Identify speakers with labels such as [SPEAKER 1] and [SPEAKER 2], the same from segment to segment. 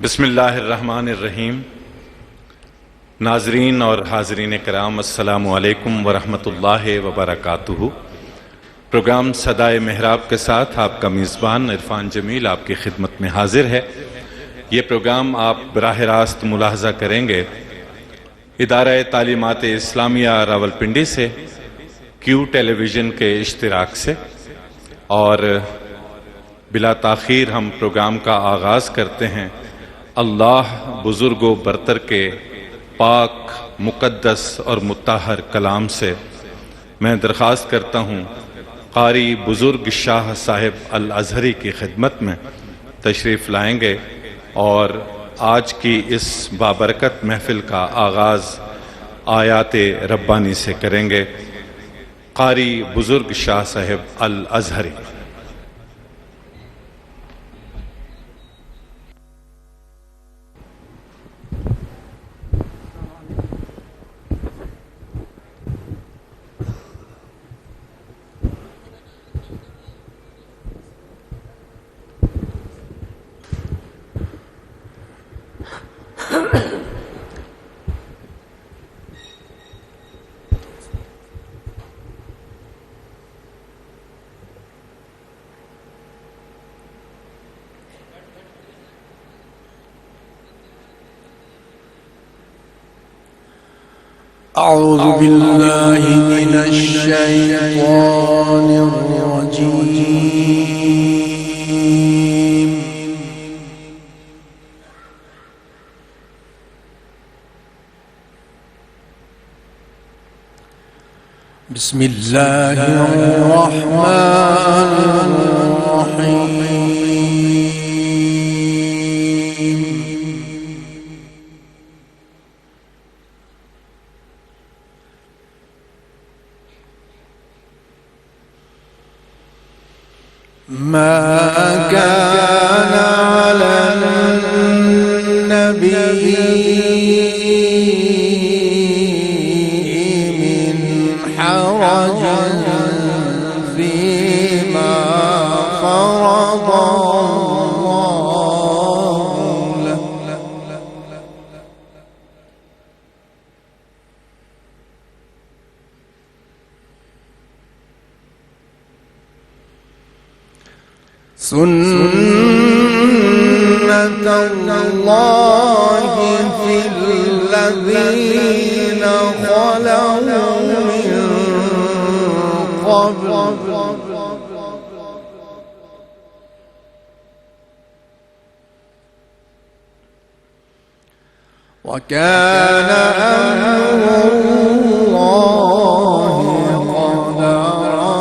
[SPEAKER 1] بسم اللہ الرحمن الرحیم۔ ناظرین اور حاضرین کرام، السلام علیکم ورحمۃ اللہ وبرکاتہ۔ پروگرام صدائے محراب کے ساتھ آپ کا میزبان عرفان جمیل آپ کی خدمت میں حاضر ہے۔ یہ پروگرام آپ براہ راست ملاحظہ کریں گے ادارہ تعلیمات اسلامیہ راولپنڈی سے، کیو ٹیلی ویژن کے اشتراک سے، اور بلا تاخیر ہم پروگرام کا آغاز کرتے ہیں اللہ بزرگ و برتر کے پاک، مقدس اور مطہر کلام سے۔ میں درخواست کرتا ہوں قاری بزرگ شاہ صاحب الازہری کی خدمت میں تشریف لائیں گے اور آج کی اس بابرکت محفل کا آغاز آیات ربانی سے کریں گے۔ قاری بزرگ شاہ صاحب الازہری۔
[SPEAKER 2] أعوذ بالله من الشيطان الرجيم بسم الله الرحمن الرحيم ما كان على النبي من حرج فيما فرض الله له سنة الله في الذين خلوا من قبل وكان أمر الله قدرا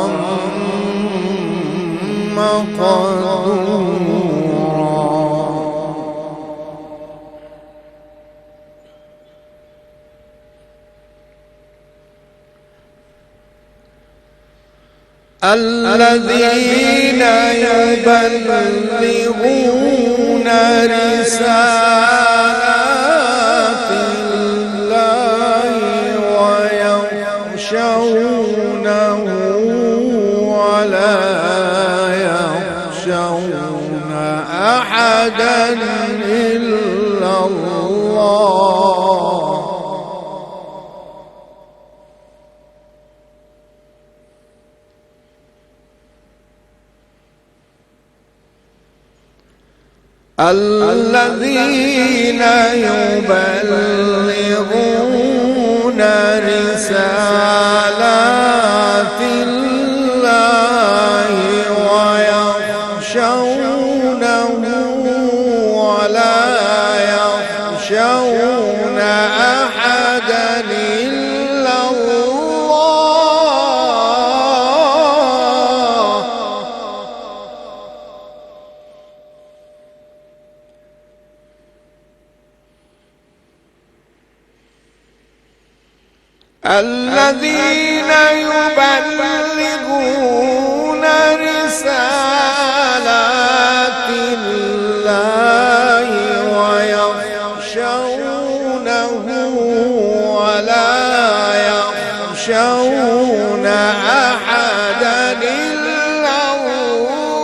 [SPEAKER 2] مقدورا الذين يبلغون رسالات الله ويخشونه ولا يخشون أحدا إلا الله الذين يبلغون رسالات الله ويخشونه ولا يخشون أحدا إلا الله الذين يبلغون رسالات الله ويخشونه ولا يخشون أحدا إلا الله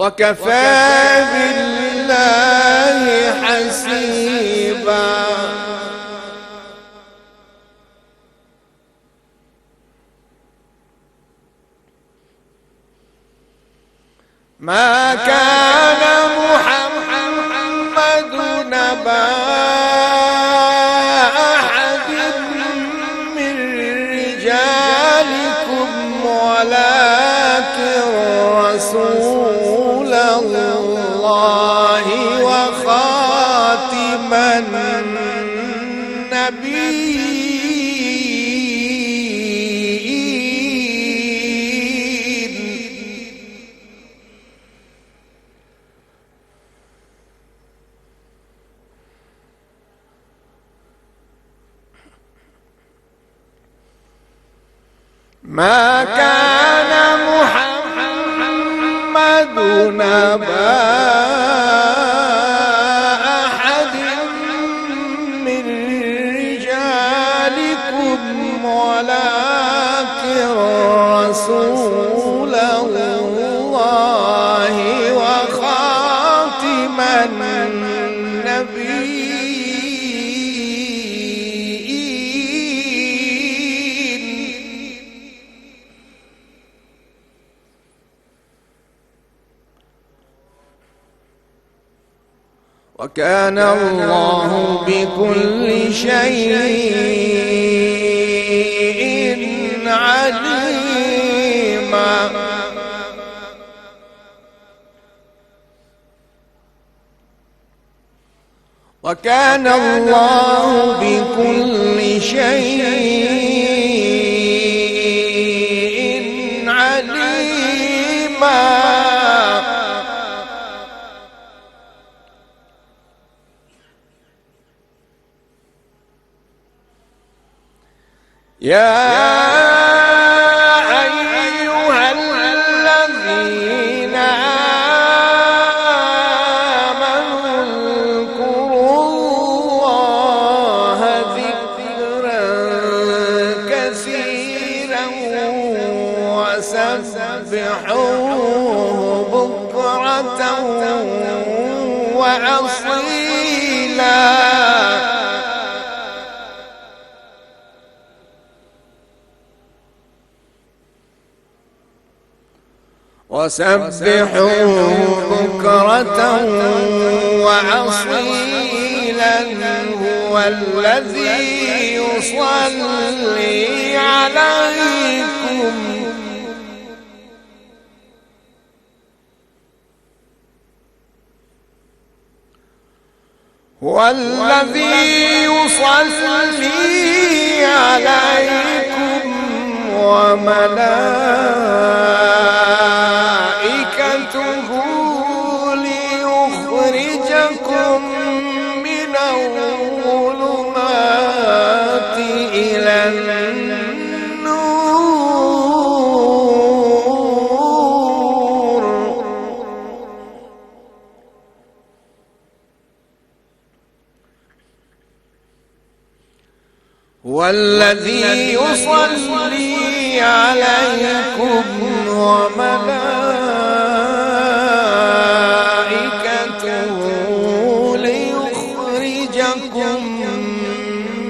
[SPEAKER 2] وكفى بالله حسيبا. ما كان محمد نبا أحد من رجالكم ولكن رسول الله وخاتم النبيين. ما كان محمد نبا أحد من رجالكم ولكن رسول الله وخاتم النبيين. وكان الله بكل شيء عليما. وكان الله بكل شيء عليما. يا أيها الذين آمنوا اذكروا الله ذكرا كثيرا وسبحوه بكرة وأصيلا. وسبحوه بكرة وأصيلا. هو الذي يصلي عليكم وملائكته ليخرجكم من الظلمات إلى النور. هو الذي يصلي عليكم وملائكته ليخرجكم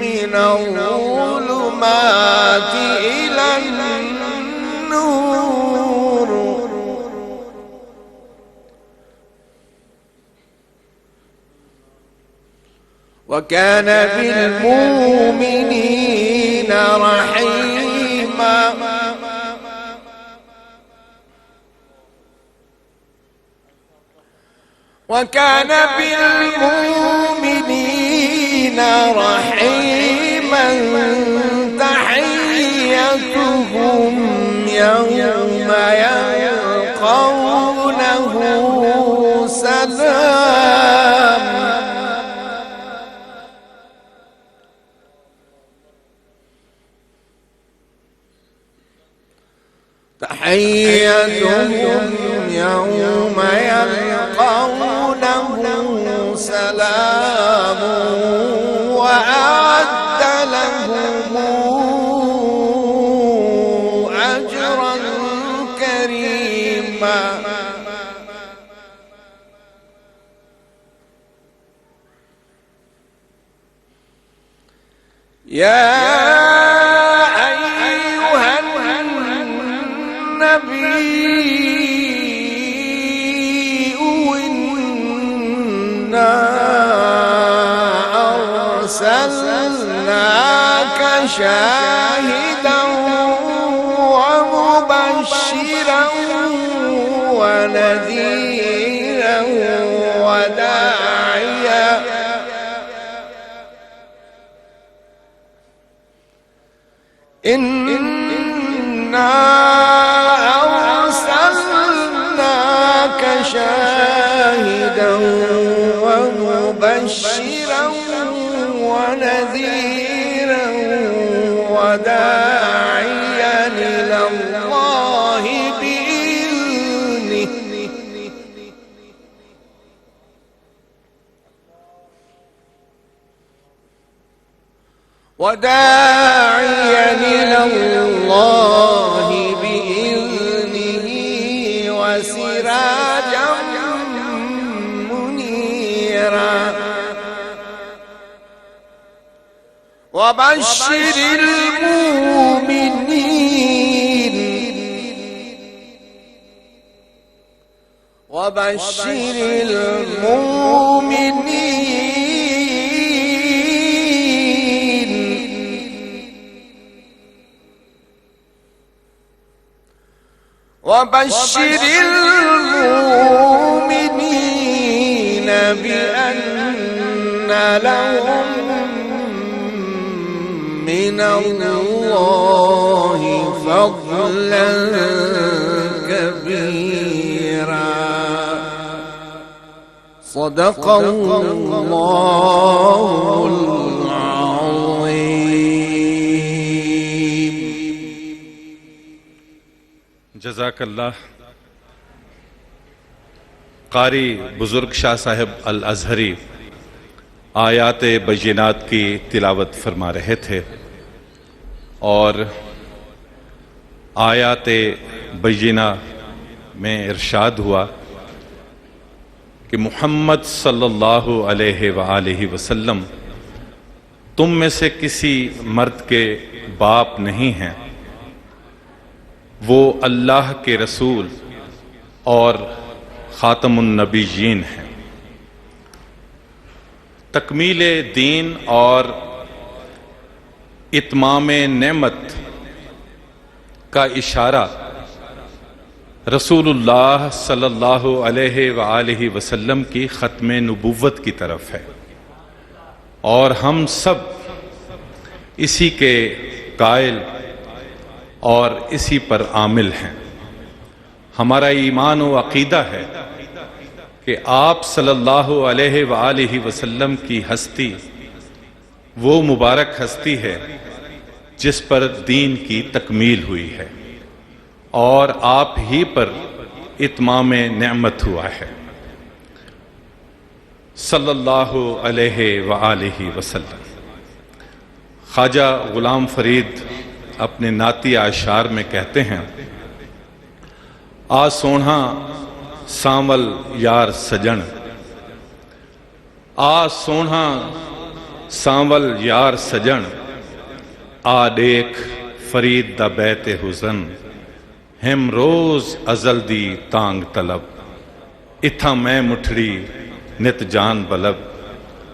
[SPEAKER 2] من الظلمات إلى النور. وكان بالمؤمنين رحيما. وكان بالمؤمنين رحيما. تحيتهم يوم يلقونه سلام. تحيتهم يوم يلقونه سلام وأعد لهم أجرا كريما. يا أيها النبي إنا أرسلناك شاهدا ومبشرا ونذيرا وداعيا إنا أرسلناك شاهدا ومبشرا ونذيرا وداعيا إلى الله بإذنه وسراجا منيرا وبشر المؤمنين وبشر المؤمنين بأن لهم من الله فضلا كبيرا صدق الله العظيم.
[SPEAKER 1] جزاک اللہ. قاری بزرگ شاہ صاحب الازہری آیات بینات کی تلاوت فرما رہے تھے اور آیات بینہ میں ارشاد ہوا کہ محمد صلی اللہ علیہ وآلہ وسلم تم میں سے کسی مرد کے باپ نہیں ہیں، وہ اللہ کے رسول اور خاتم النبیین ہیں۔ تکمیل دین اور اتمام نعمت کا اشارہ رسول اللہ صلی اللہ علیہ وآلہ وسلم کی ختم نبوت کی طرف ہے، اور ہم سب اسی کے قائل اور اسی پر عامل ہیں۔ ہمارا ایمان و عقیدہ ہے کہ آپ صلی اللہ علیہ وآلہ وسلم کی ہستی وہ مبارک ہستی ہے جس پر دین کی تکمیل ہوئی ہے اور آپ ہی پر اتمام نعمت ہوا ہے صلی اللہ علیہ وآلہ وسلم۔ خواجہ غلام فرید اپنے نعتی اشعار میں کہتے ہیں، آ سونا سانول یار سجن، آ سونا سانول یار سجن، آ دیکھ فرید دا بیت حزن، ہم روز ازل دی تانگ طلب، اتھا میں مٹھڑی نت جان بلب،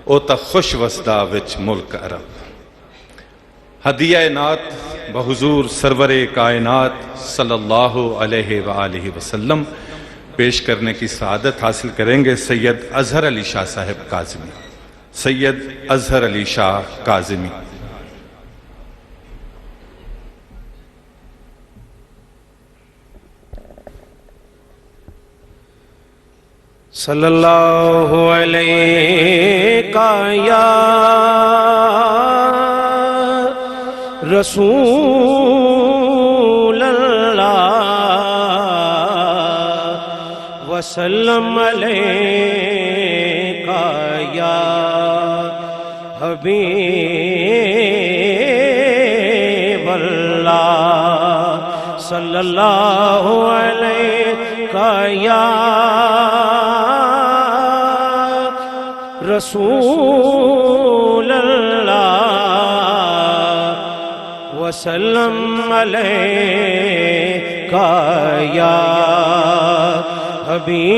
[SPEAKER 1] او تا خوش وسدا وچ ملک عرب۔ ہدیہ نعت بحضور سرور کائنات صلی اللہ علیہ وآلہ وسلم پیش کرنے کی سعادت حاصل کریں گے سید اظہر علی شاہ صاحب کاظمی۔ سید اظہر علی شاہ کاظمی۔
[SPEAKER 3] صلی اللہ علیہ یا رسول اللہ وسلم علیکہ یا حبیب اللہ صلی اللہ علیکہ یا رسول اللہ وسلم علیکہ یا حبیب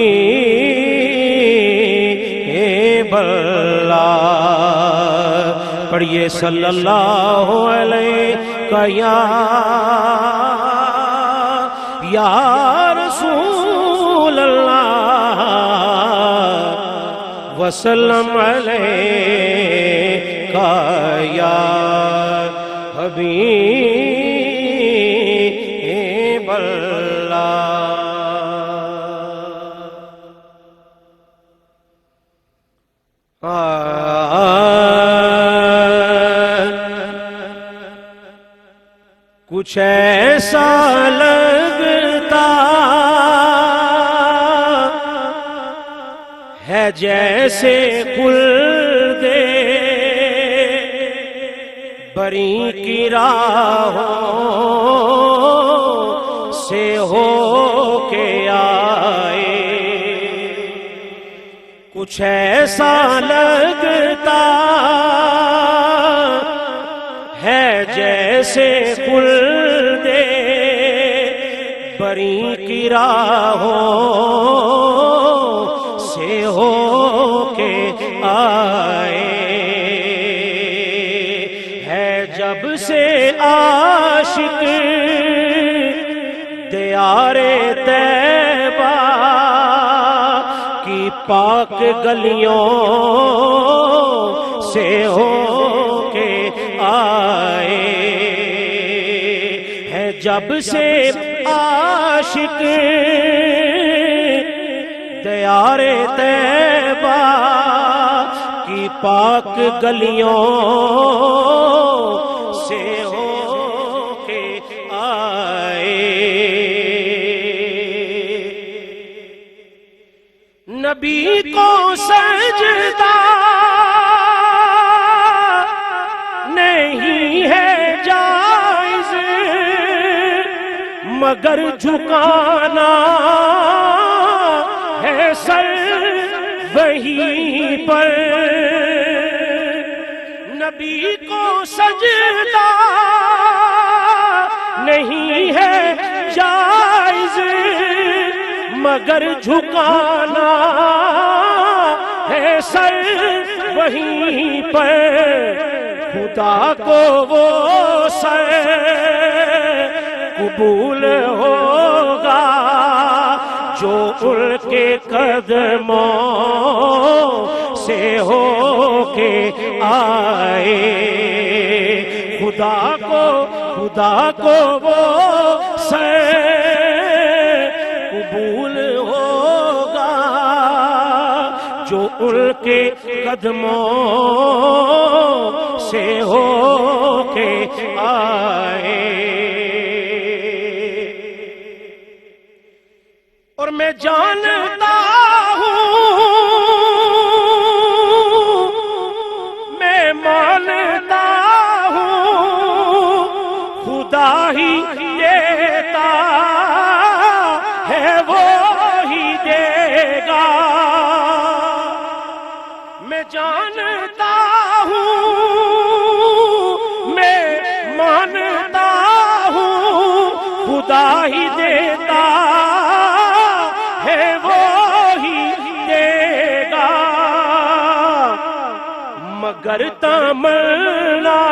[SPEAKER 3] اللہ۔ پڑھیے صلی اللہ علیہ یا رسول اللہ وسلم علیکہ یا حبیب اللہ۔ کچھ ایسا لگتا ہے جیسے خلد بری کی راہوں سے ہو کے آئے۔ کچھ ایسا لگتا ہے جیسے خلد بری کی راہوں سے ہو کے آئے۔ ہے جب سے عاشق دیار طیبہ کی پاک گلیوں سے ہو کے آئے۔ ہے جب سے عاشق دیار طیبہ کی پاک گلیوں سے ہو کے آئے۔ نبی کو سجدہ نہیں ہے جائز مگر جھکانا ہے سر وہیں پر۔ نبی کو سجدہ نہیں ہے جائز مگر جھکانا ہے سر وہیں پر۔ خدا کو وہ سر قبول ہوگا جو ان کے قدموں سے ہو کے آئے۔ خدا کو وہ سر قبول ہوگا جو ان کے قدموں سے ہو کے آئے۔ اور میں جانتا ہوں میں مانتا ہوں خدا ہی دیتا ہے وہ ہی دے گا۔ میں جانتا ہوں میں مانتا ہوں خدا ہی دیتا ہے وہ ہی دے گا۔ مگر تمنا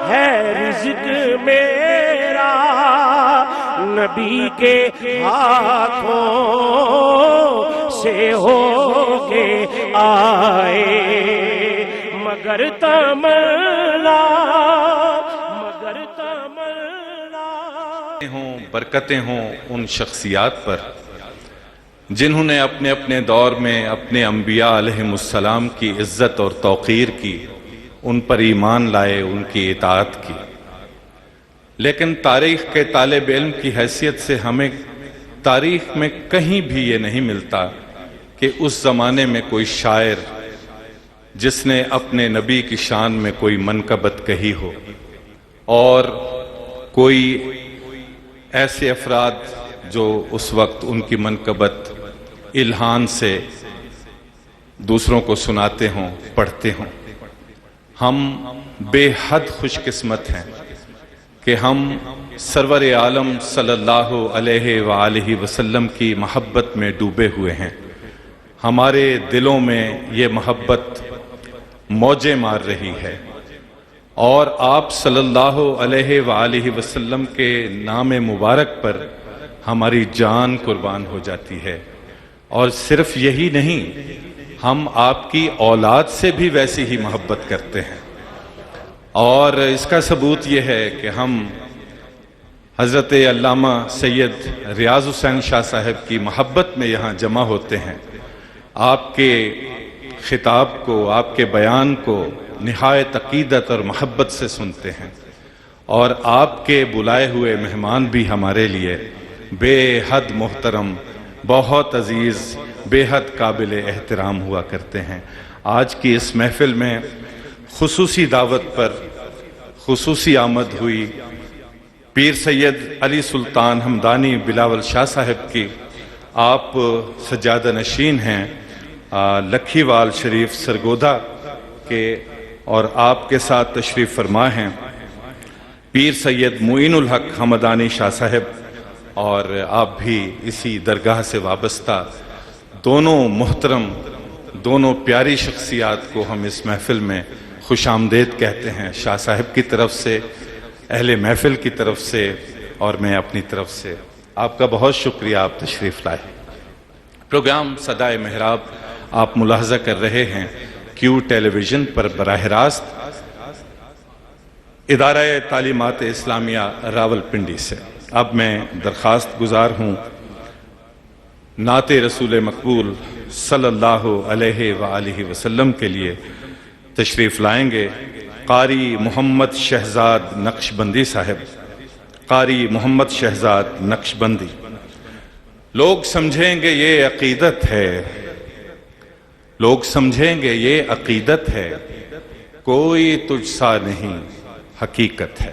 [SPEAKER 3] ہے رزق میرا نبی کے ہاتھوں سے ہو کے آئے۔ مگر تمنا
[SPEAKER 1] ہوں برکتیں ہوں ان شخصیات پر جنہوں نے اپنے اپنے دور میں اپنے انبیاء علیہم السلام کی عزت اور توقیر کی، ان پر ایمان لائے، ان کی اطاعت کی۔ لیکن تاریخ کے طالب علم کی حیثیت سے ہمیں تاریخ میں کہیں بھی یہ نہیں ملتا کہ اس زمانے میں کوئی شاعر جس نے اپنے نبی کی شان میں کوئی منقبت کہی ہو، اور کوئی ایسے افراد جو اس وقت ان کی منقبت الہان سے دوسروں کو سناتے ہوں، پڑھتے ہوں۔ ہم بے حد خوش قسمت ہیں کہ ہم سرور عالم صلی اللہ علیہ وآلہ وسلم کی محبت میں ڈوبے ہوئے ہیں۔ ہمارے دلوں میں یہ محبت موجیں مار رہی ہے، اور آپ صلی اللہ علیہ وآلہ وسلم کے نام مبارک پر ہماری جان قربان ہو جاتی ہے۔ اور صرف یہی نہیں، ہم آپ کی اولاد سے بھی ویسی ہی محبت کرتے ہیں، اور اس کا ثبوت یہ ہے کہ ہم حضرت علامہ سید ریاض حسین شاہ صاحب کی محبت میں یہاں جمع ہوتے ہیں۔ آپ کے خطاب کو، آپ کے بیان کو نہایت عقیدت اور محبت سے سنتے ہیں، اور آپ کے بلائے ہوئے مہمان بھی ہمارے لیے بے حد محترم، بہت عزیز، بے حد قابل احترام ہوا کرتے ہیں۔ آج کی اس محفل میں خصوصی دعوت پر خصوصی آمد ہوئی پیر سید علی سلطان ہمدانی بلاول شاہ صاحب کی۔ آپ سجادہ نشین ہیں لکھی وال شریف سرگودا کے، اور آپ کے ساتھ تشریف فرما ہیں پیر سید معین الحق ہمدانی شاہ صاحب، اور آپ بھی اسی درگاہ سے وابستہ دونوں محترم، دونوں پیاری شخصیات کو ہم اس محفل میں خوش آمدید کہتے ہیں، شاہ صاحب کی طرف سے، اہل محفل کی طرف سے، اور میں اپنی طرف سے۔ آپ کا بہت شکریہ، آپ تشریف لائے۔ پروگرام صدائے محراب آپ ملاحظہ کر رہے ہیں کیو ٹیلی ویژن پر براہ راست ادارہ تعلیمات اسلامیہ راولپنڈی سے۔ اب میں درخواست گزار ہوں نعت رسول مقبول صلی اللہ علیہ وآلہ وسلم کے لیے تشریف لائیں گے قاری محمد شہزاد نقشبندی صاحب۔ قاری محمد شہزاد نقشبندی۔ لوگ سمجھیں گے یہ عقیدت ہے، لوگ سمجھیں گے یہ عقیدت ہے، کوئی تجھ سا نہیں حقیقت ہے۔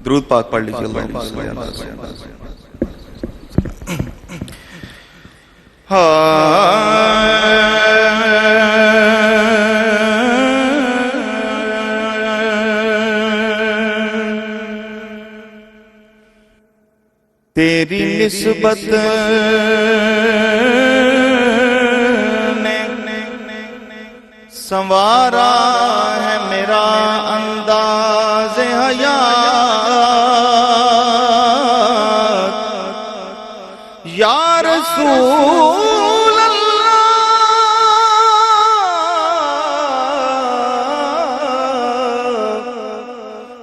[SPEAKER 4] درود پاک پڑھ لیجیے۔ اللہم صلی اللہ علیہ وسلم۔ تیری نسبت نے سنوارا ہے میرا انداز حیات، یا رسول اللہ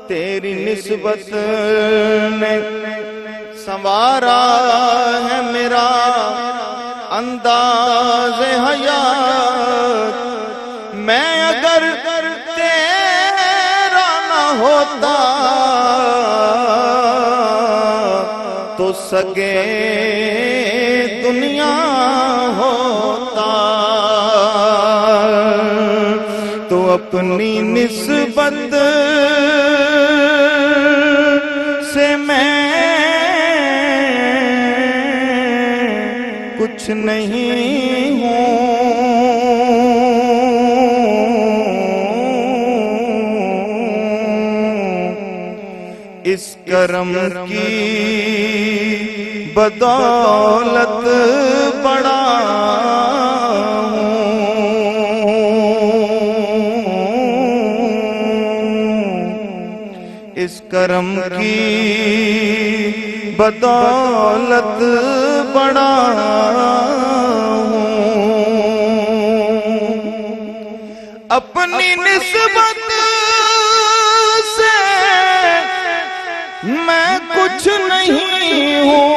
[SPEAKER 4] تیری نسبت نے سنوارا ہے میرا انداز حیات، میں اگر تیرا نہ ہوتا تو سگے دنیا ہوتا، تو اپنی نسبت سے میں کچھ نہیں ہوں، اس کرم کی بدولت بڑا ہوں، اس کرم کی بدولت بڑا ہوں، اپنی نسبت سے میں کچھ نہیں ہوں،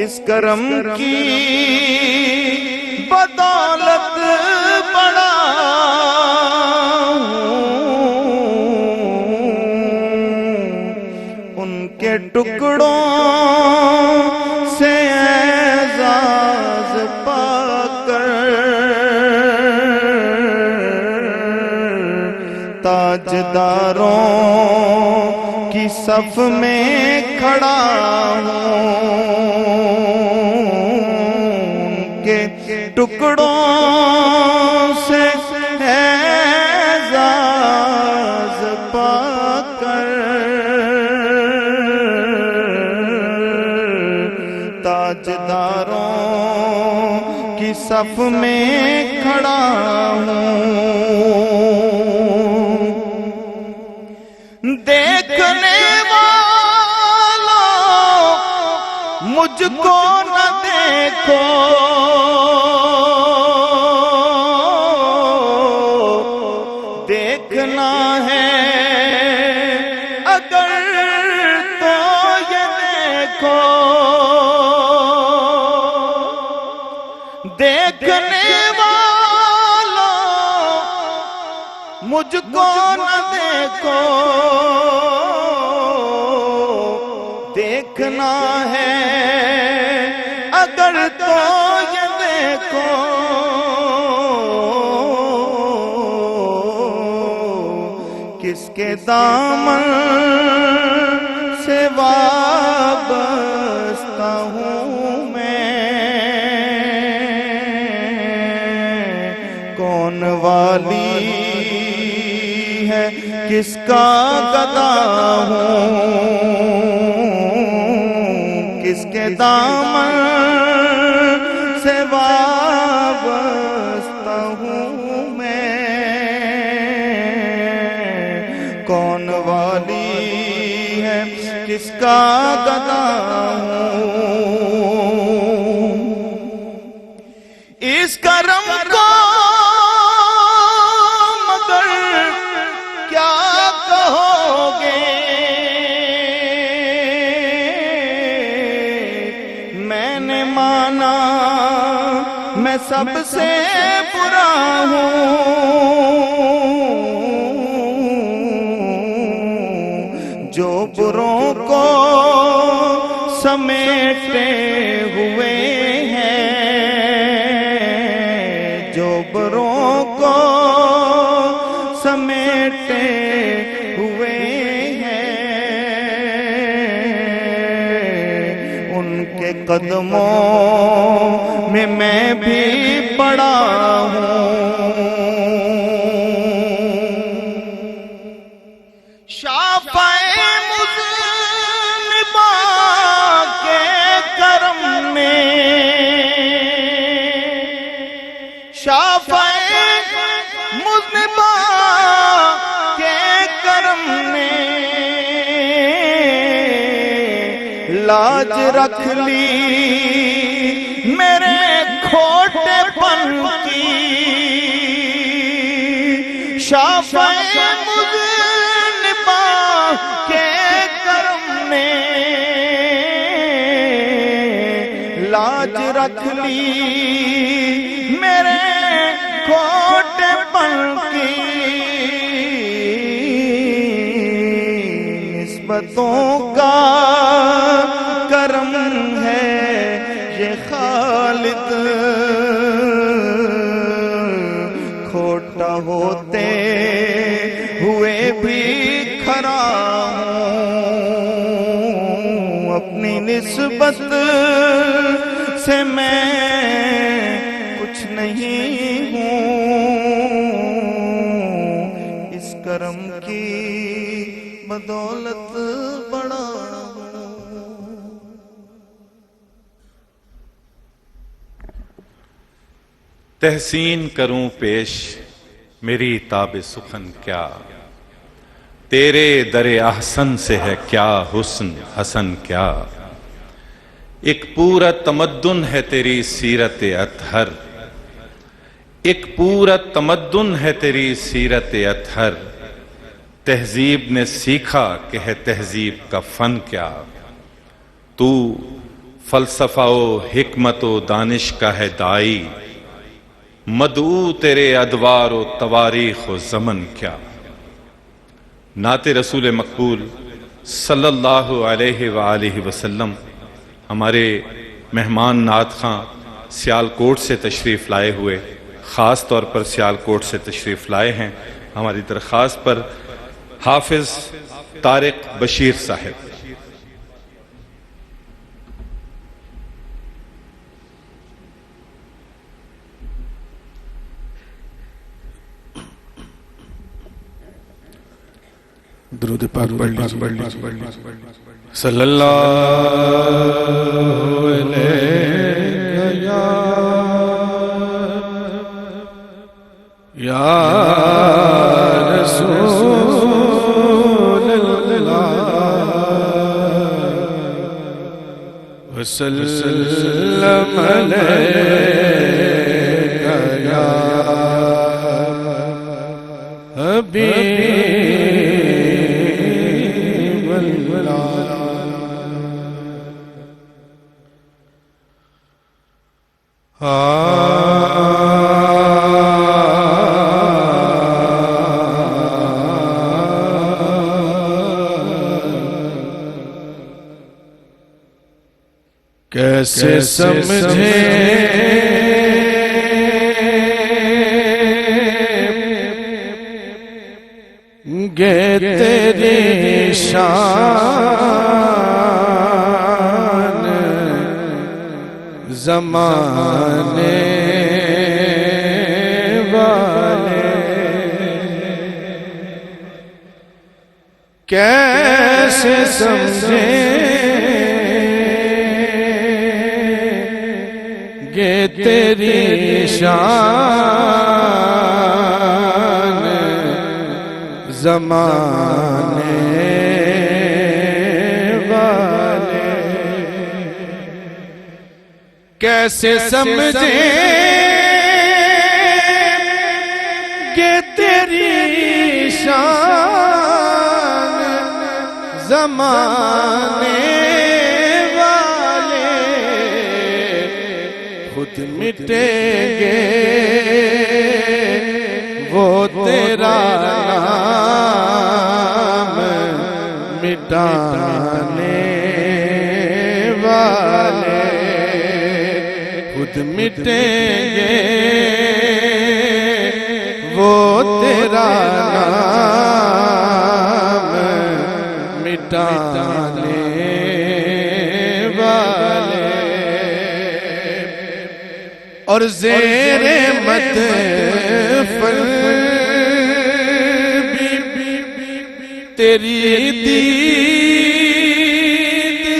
[SPEAKER 4] اس کرم کی بدولت بڑا کے ٹکڑوں سے اعزاز پا کر تاجداروں کی صف میں کھڑا ہوں،
[SPEAKER 5] کے ٹکڑوں سے اعزاز پا کر تاجداروں کی صف میں کھڑا ہوں، دیکھنے والوں مجھ کو نہ دیکھو، دیکھنا ہے اگر تو یہ دیکھو، دیکھنے والوں مجھ کو نہ دیکھو، دیکھنا ہے اگر تو یہ دیکھو، کس کے دامن سے وابستہ ہوں میں، کون والی ہے کس کا گدا ہوں، کس کے دامن سے وابستہ ہوں میں، کون والی ہے کس کا گدا ہوں، اس کرم کو مگر کیا کہو گے، میں نے مانا میں سب سے برا ہوں، جو بروں کو سمیٹے ہوئے ہیں، جو بروں کو سمیٹے ہوئے ہیں، ان کے قدموں میں میں بھی پڑا ہوں، شافعِ مذنبہ کے کرم میں، شافعِ مذنبہ کے کرم نے لاج رکھ لی میرے کھوٹے پن کی، شافعِ مذنبہ کے کرم نے لاج رکھ لی میرے کھوٹے پن کی، نسبتوں کا کرم ہے یہ خالد، کھوٹا ہوتے ہوئے بھی کھرا ہوں، اپنی نسبت سے میں کچھ نہیں ہوں، اس کرم کی بدولت بڑا ہوں۔
[SPEAKER 1] تحسین کروں پیش میری تاب سخن کیا، تیرے در احسن سے ہے کیا حسن حسن کیا، ایک پورا تمدن ہے تیری سیرت اطہر، ایک پورا تمدن ہے تیری سیرت اطہر، تہذیب نے سیکھا کہ ہے تہذیب کا فن کیا، تو فلسفہ و حکمت و دانش کا ہے دائی، مدعو تیرے ادوار و تواریخ و زمن کیا۔ نعت رسول مقبول صلی اللہ علیہ وآلہ وسلم ہمارے مہمان نعت خاں سیالکوٹ سے تشریف لائے ہوئے، خاص طور پر سیالکوٹ سے تشریف لائے ہیں، ہماری درخواست پر حافظ طارق بشیر صاحب۔
[SPEAKER 2] درود پاک پڑھ لیجیے
[SPEAKER 5] صلی اللہ علیہ یا رسول اللہ وسلم علیہ یا حبیب اللہ کیسے سمجھے گے تیری شان زمانے والے کیسے سمجھے گے تیری شان زمانے والے کیسے سمجھیں گے تیری شان زمانے والے خود مٹیں گے وہ تیرا نام مٹانے والے خود مٹیں گے وہ تیرا نام مٹانے والے اور زیر مدفن تیری دید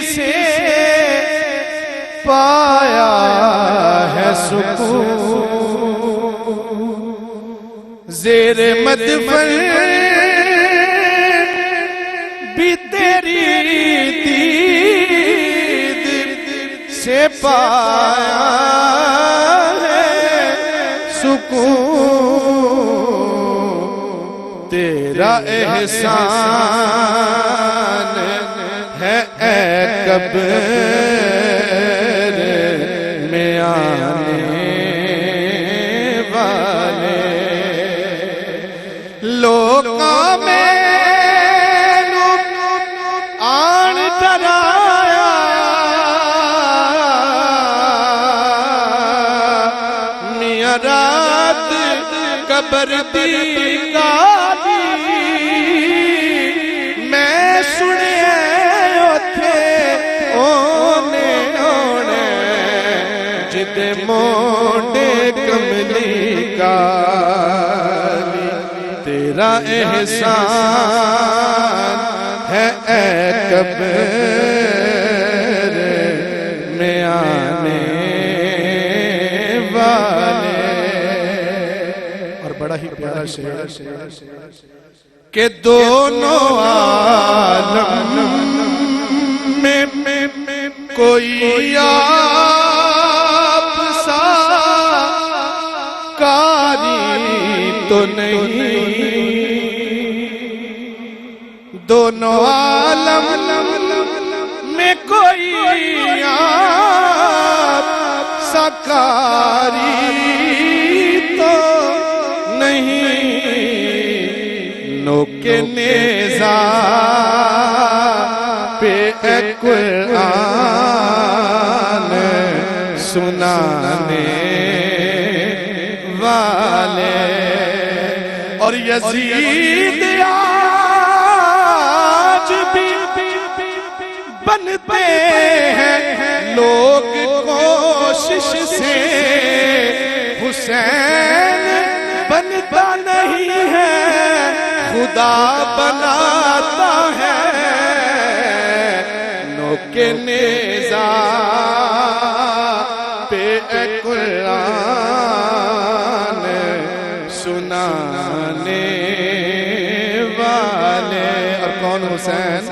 [SPEAKER 5] سے پایا ہے سکون زیر مدفن بھی تیری دید سے پایا ہے سکون تیرا احسان ہے اے قبر میں آنے والے لوکاں میں آن ڈرایا میاں رات قبر دی موڈے کملی کالی تیرا احسان ہے اے قبر میں آنے والے اور بڑا ہی پیارا شعر کہ دونوں عالم میں کوئی تو نہیں دونوں عالم میں کوئی آپ سکاری تو نہیں نوکے نیزہ پہ قرآن سنانے والے اور یزید آج بھی بنتے ہیں لوگ کوشش سے حسین بنتا نہیں ہے خدا بناتا ہے نوک نیزہ پہ اے قرآن سنانے والے. اور کون حسین؟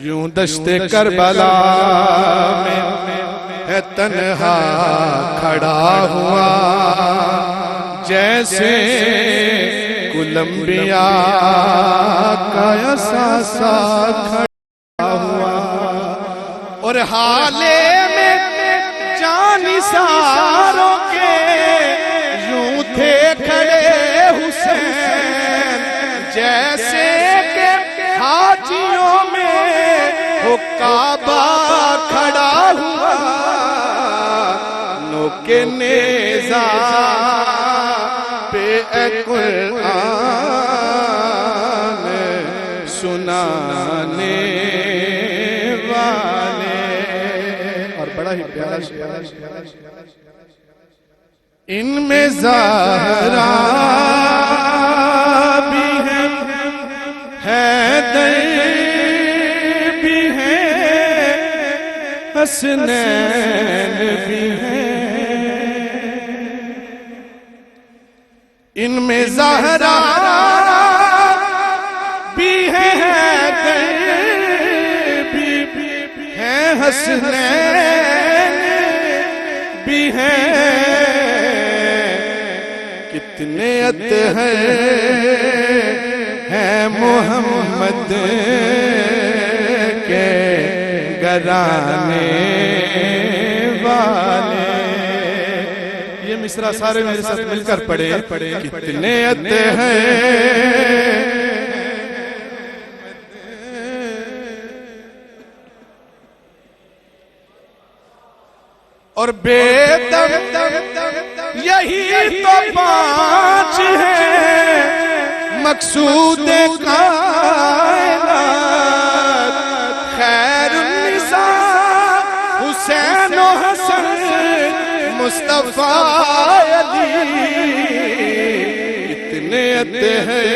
[SPEAKER 5] یوں دشت کربلا میں ہے تنہا کھڑا ہوا جیسے کولمبیا کا اثاثہ کھڑا ہوا. اور حالے میں جانثاروں کے یوں تھے کھڑے حسین جیسے کہ حاجیوں میں ہو کعبہ کھڑا ہوا. نوک نیزہ پہ اے قرآن سنانے والے. اور بڑا ہی پیارا شعر. ان میں زہرا بھی ہے حیدر بھی ہے حسنین بھی ہے. ان میں زہرا بھی ہے حیدر بھی ہے حسنین بھی ہے. کتنے اطہر ہیں محمد کے گھرانے والے. یہ مصرع سارے میرے ساتھ مل کر پڑھے. کتنے اطہر اور بے دم یہی تو پانچ ہے مقصود کائنات. خیر النساء حسین و حسن مصطفیٰ علی. اتنے اطہر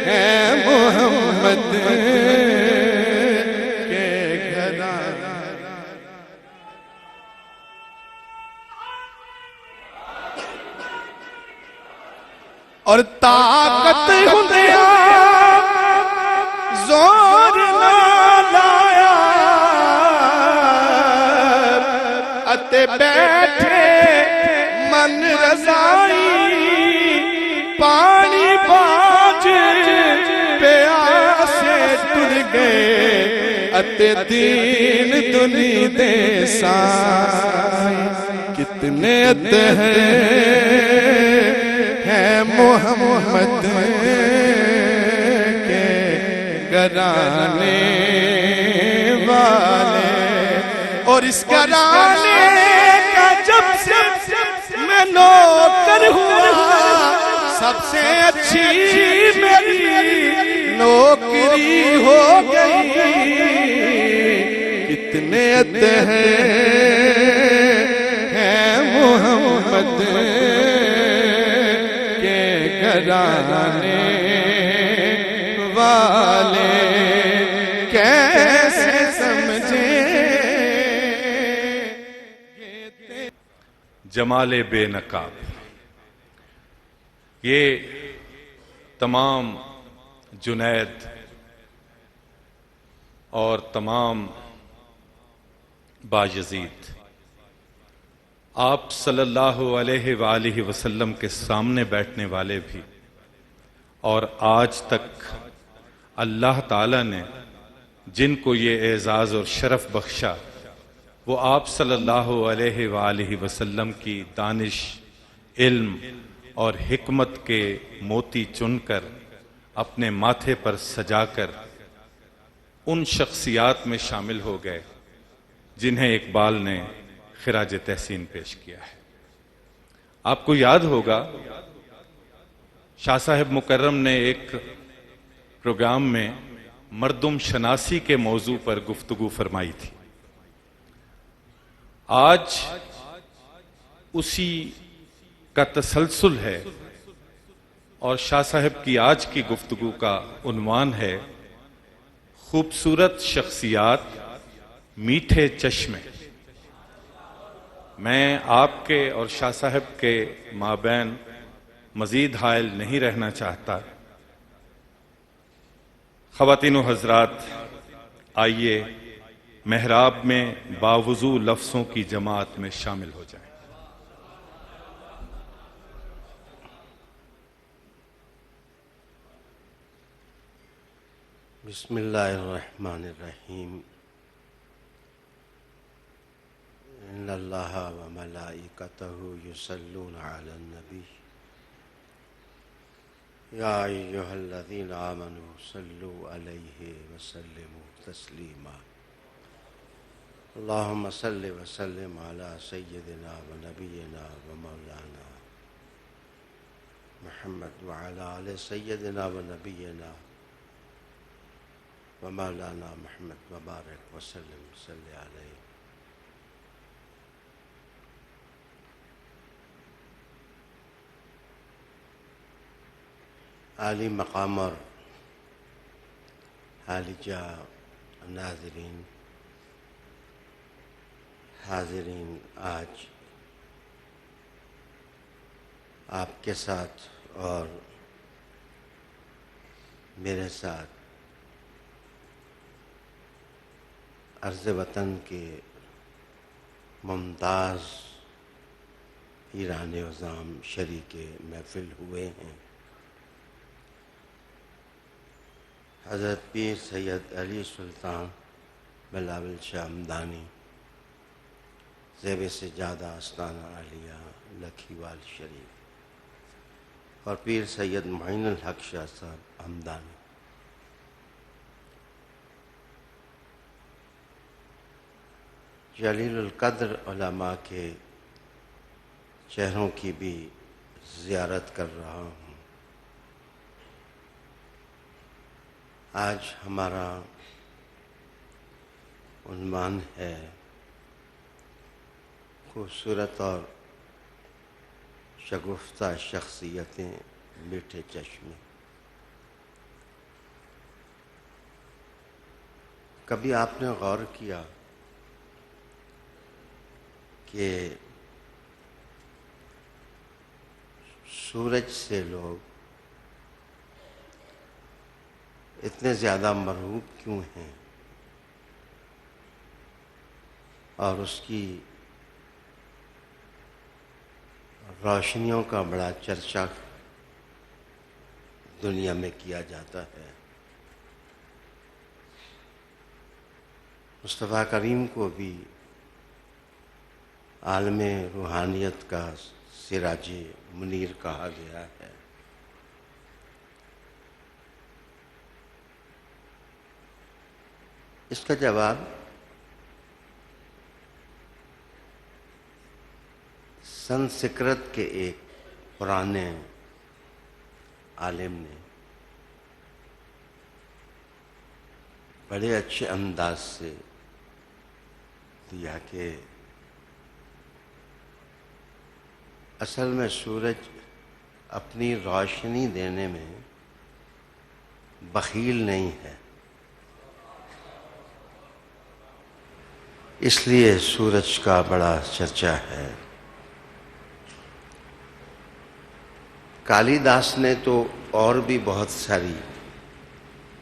[SPEAKER 5] ہیں محمد کے گھرانے. اور طاقت ہندیا زور نہ لایا اتے بیٹھے من رضائی پانی باج پیاسے ٹر گئے اتے دین دنی دے سائی. کتنے اطہر ہے محمد کے گھرانے والے. اور اس گھرانے کا جب سے میں نوکر ہوا سب سے اچھی میری نوکری ہو گئی. کتنے اطہر ہیں محمد گھرانے والے. کیسے سمجھے
[SPEAKER 1] جمال بے نقاب. یہ تمام جنید اور تمام بایزید آپ صلی اللہ علیہ وآلہ وسلم کے سامنے بیٹھنے والے بھی اور آج تک اللہ تعالیٰ نے جن کو یہ اعزاز اور شرف بخشا وہ آپ صلی اللہ علیہ وآلہ وسلم کی دانش، علم اور حکمت کے موتی چن کر اپنے ماتھے پر سجا کر ان شخصیات میں شامل ہو گئے جنہیں اقبال نے خراج تحسین پیش کیا ہے. آپ کو یاد ہوگا شاہ صاحب مکرم نے ایک پروگرام میں مردم شناسی کے موضوع پر گفتگو فرمائی تھی. آج اسی کا تسلسل ہے اور شاہ صاحب کی آج کی گفتگو کا عنوان ہے خوبصورت شخصیات میٹھے چشمے۔ میں آپ کے اور شاہ صاحب کے مابین مزید حائل نہیں رہنا چاہتا۔ خواتین و حضرات، آئیے محراب میں باوضو لفظوں کی جماعت میں شامل ہو جائیں۔
[SPEAKER 6] بسم اللہ الرحمن الرحیم۔ ان اللہ و ملائکتہ یصلون علی النبی یا ایھا الذین آمنوا صلوا علیہ وسلموا تسلیما۔ اللہم صل وسلم علی سیدنا و نبینا و مولانا محمد وعلی آل سیدنا و نبینا و مولانا محمد وبارک وسلم صلی علیہ۔ عالی مقام اور عالی جاہ ناظرین، حاضرین، آج آپ کے ساتھ اور میرے ساتھ عرض وطن کے ممتاز پیران عظام شریک محفل ہوئے ہیں، حضرت پیر سید علی سلطان بلاول شاہ ہمدانی، زیب سجادہ آستانہ عالیہ لکھیوال شریف، اور پیر سید معین الحق شاہ صاحب ہمدانی۔ جلیل القدر علماء کے چہروں کی بھی زیارت کر رہا ہوں۔ آج ہمارا عنوان ہے خوبصورت اور شگفتہ شخصیتیں میٹھے چشمے۔ کبھی آپ نے غور کیا کہ سورج سے لوگ اتنے زیادہ مرغوب کیوں ہیں، اور اس کی روشنیوں کا بڑا چرچا دنیا میں کیا جاتا ہے؟ مصطفیٰ کریم کو بھی عالم روحانیت کا سراج منیر کہا گیا ہے۔ اس کا جواب سنسکرت کے ایک پرانے عالم نے بڑے اچھے انداز سے دیا کہ اصل میں سورج اپنی روشنی دینے میں بخیل نہیں ہے، اس لیے سورج کا بڑا چرچا ہے۔ کالی داس نے تو اور بھی بہت ساری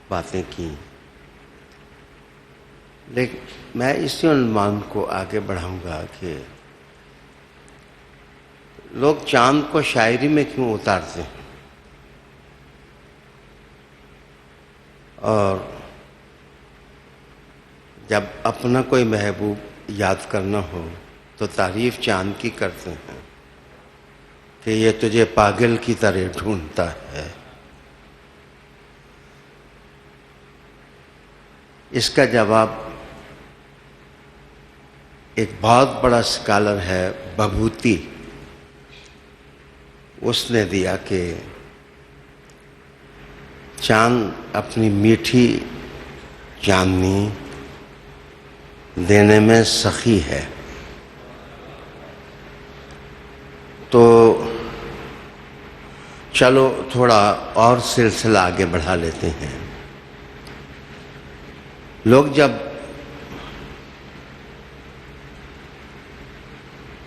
[SPEAKER 6] باتیں کی، لیکن میں اسی عنوان کو آگے بڑھاؤں گا کہ لوگ چاند کو شاعری میں کیوں اتارتے ہیں، اور جب اپنا کوئی محبوب یاد کرنا ہو تو تعریف چاند کی کرتے ہیں کہ یہ تجھے پاگل کی طرح ڈھونڈتا ہے۔ اس کا جواب ایک بہت بڑا اسکالر ہے بھبھوتی، اس نے دیا کہ چاند اپنی میٹھی چاندنی دینے میں سخی ہے، تو چلو تھوڑا اور سلسلہ آگے بڑھا لیتے ہیں. لوگ جب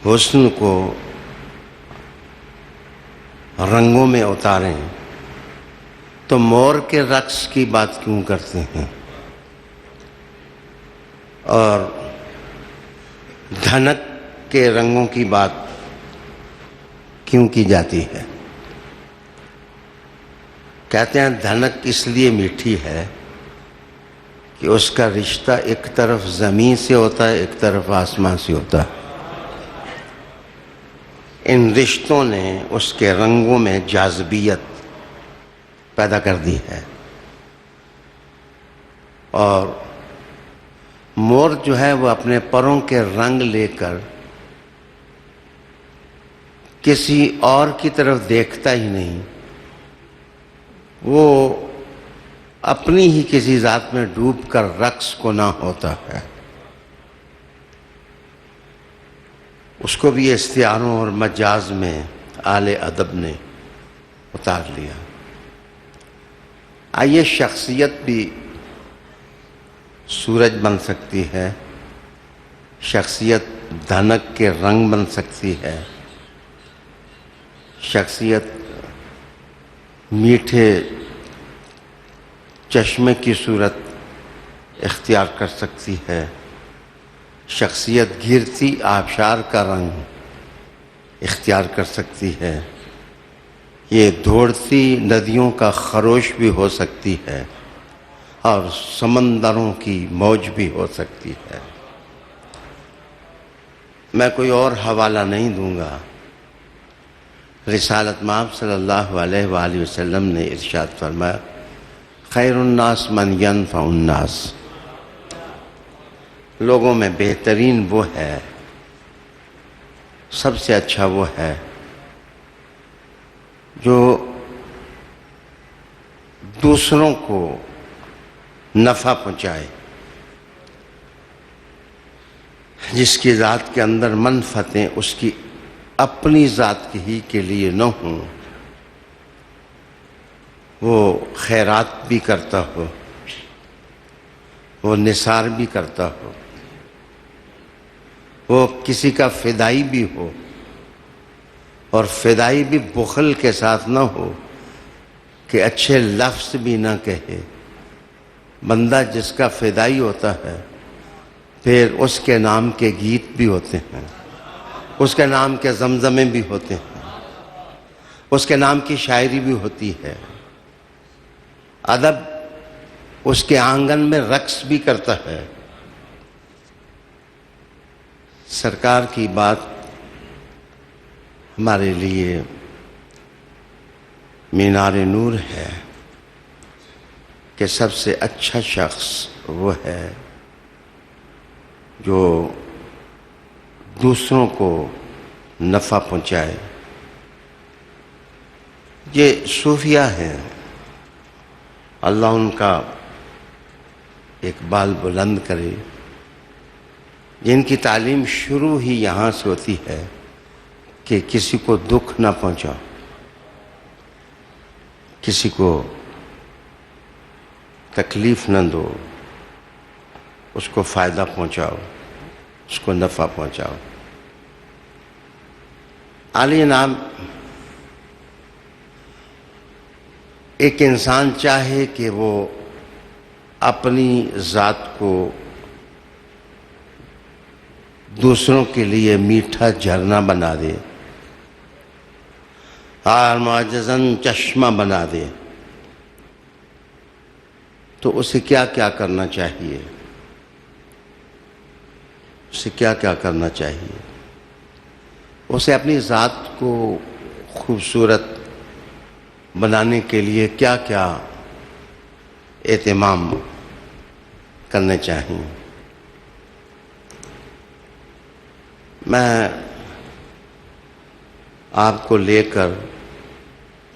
[SPEAKER 6] حسن کو رنگوں میں اتاریں تو مور کے رقص کی بات کیوں کرتے ہیں اور دھنک کے رنگوں کی بات کیوں کی جاتی ہے؟ کہتے ہیں دھنک اس لیے میٹھی ہے کہ اس کا رشتہ ایک طرف زمین سے ہوتا ہے، ایک طرف آسمان سے ہوتا ہے. ان رشتوں نے اس کے رنگوں میں جاذبیت پیدا کر دی ہے. اور مور جو ہے وہ اپنے پروں کے رنگ لے کر کسی اور کی طرف دیکھتا ہی نہیں، وہ اپنی ہی کسی ذات میں ڈوب کر رقص کو نہ ہوتا ہے. اس کو بھی استعاروں اور مجاز میں اعلی ادب نے اتار لیا. آئیے، شخصیت بھی سورج بن سکتی ہے، شخصیت دھنک کے رنگ بن سکتی ہے، شخصیت میٹھے چشمے کی صورت اختیار کر سکتی ہے، شخصیت گرتی آبشار کا رنگ اختیار کر سکتی ہے، یہ دوڑتی ندیوں کا خروش بھی ہو سکتی ہے اور سمندروں کی موج بھی ہو سکتی ہے. میں کوئی اور حوالہ نہیں دوں گا. رسالت مآب صلی اللہ علیہ وآلہ وسلم نے ارشاد فرمایا، خیر الناس من ینفع الناس. لوگوں میں بہترین وہ ہے، سب سے اچھا وہ ہے جو دوسروں کو نفع پہنچائے، جس کی ذات کے اندر منفعتیں اس کی اپنی ذات ہی کے لیے نہ ہوں، وہ خیرات بھی کرتا ہو، وہ نثار بھی کرتا ہو، وہ کسی کا فدائی بھی ہو، اور فدائی بھی بخل کے ساتھ نہ ہو کہ اچھے لفظ بھی نہ کہے. بندہ جس کا فدائی ہوتا ہے پھر اس کے نام کے گیت بھی ہوتے ہیں، اس کے نام کے زمزمے بھی ہوتے ہیں، اس کے نام کی شاعری بھی ہوتی ہے، ادب اس کے آنگن میں رقص بھی کرتا ہے. سرکار کی بات ہمارے لیے مینار نور ہے کہ سب سے اچھا شخص وہ ہے جو دوسروں کو نفع پہنچائے. یہ صوفیہ ہیں، اللہ ان کا اقبال بلند کرے، جن کی تعلیم شروع ہی یہاں سے ہوتی ہے کہ کسی کو دکھ نہ پہنچاؤ، کسی کو تکلیف نہ دو، اس کو فائدہ پہنچاؤ، اس کو نفع پہنچاؤ. عالی نام ایک انسان چاہے کہ وہ اپنی ذات کو دوسروں کے لیے میٹھا جھرنا بنا دے اور معجزاً چشمہ بنا دے، تو اسے کیا کیا کرنا چاہیے؟ اسے کیا کیا کرنا چاہیے؟ اسے اپنی ذات کو خوبصورت بنانے کے لیے کیا کیا اہتمام کرنے چاہیے؟ میں آپ کو لے کر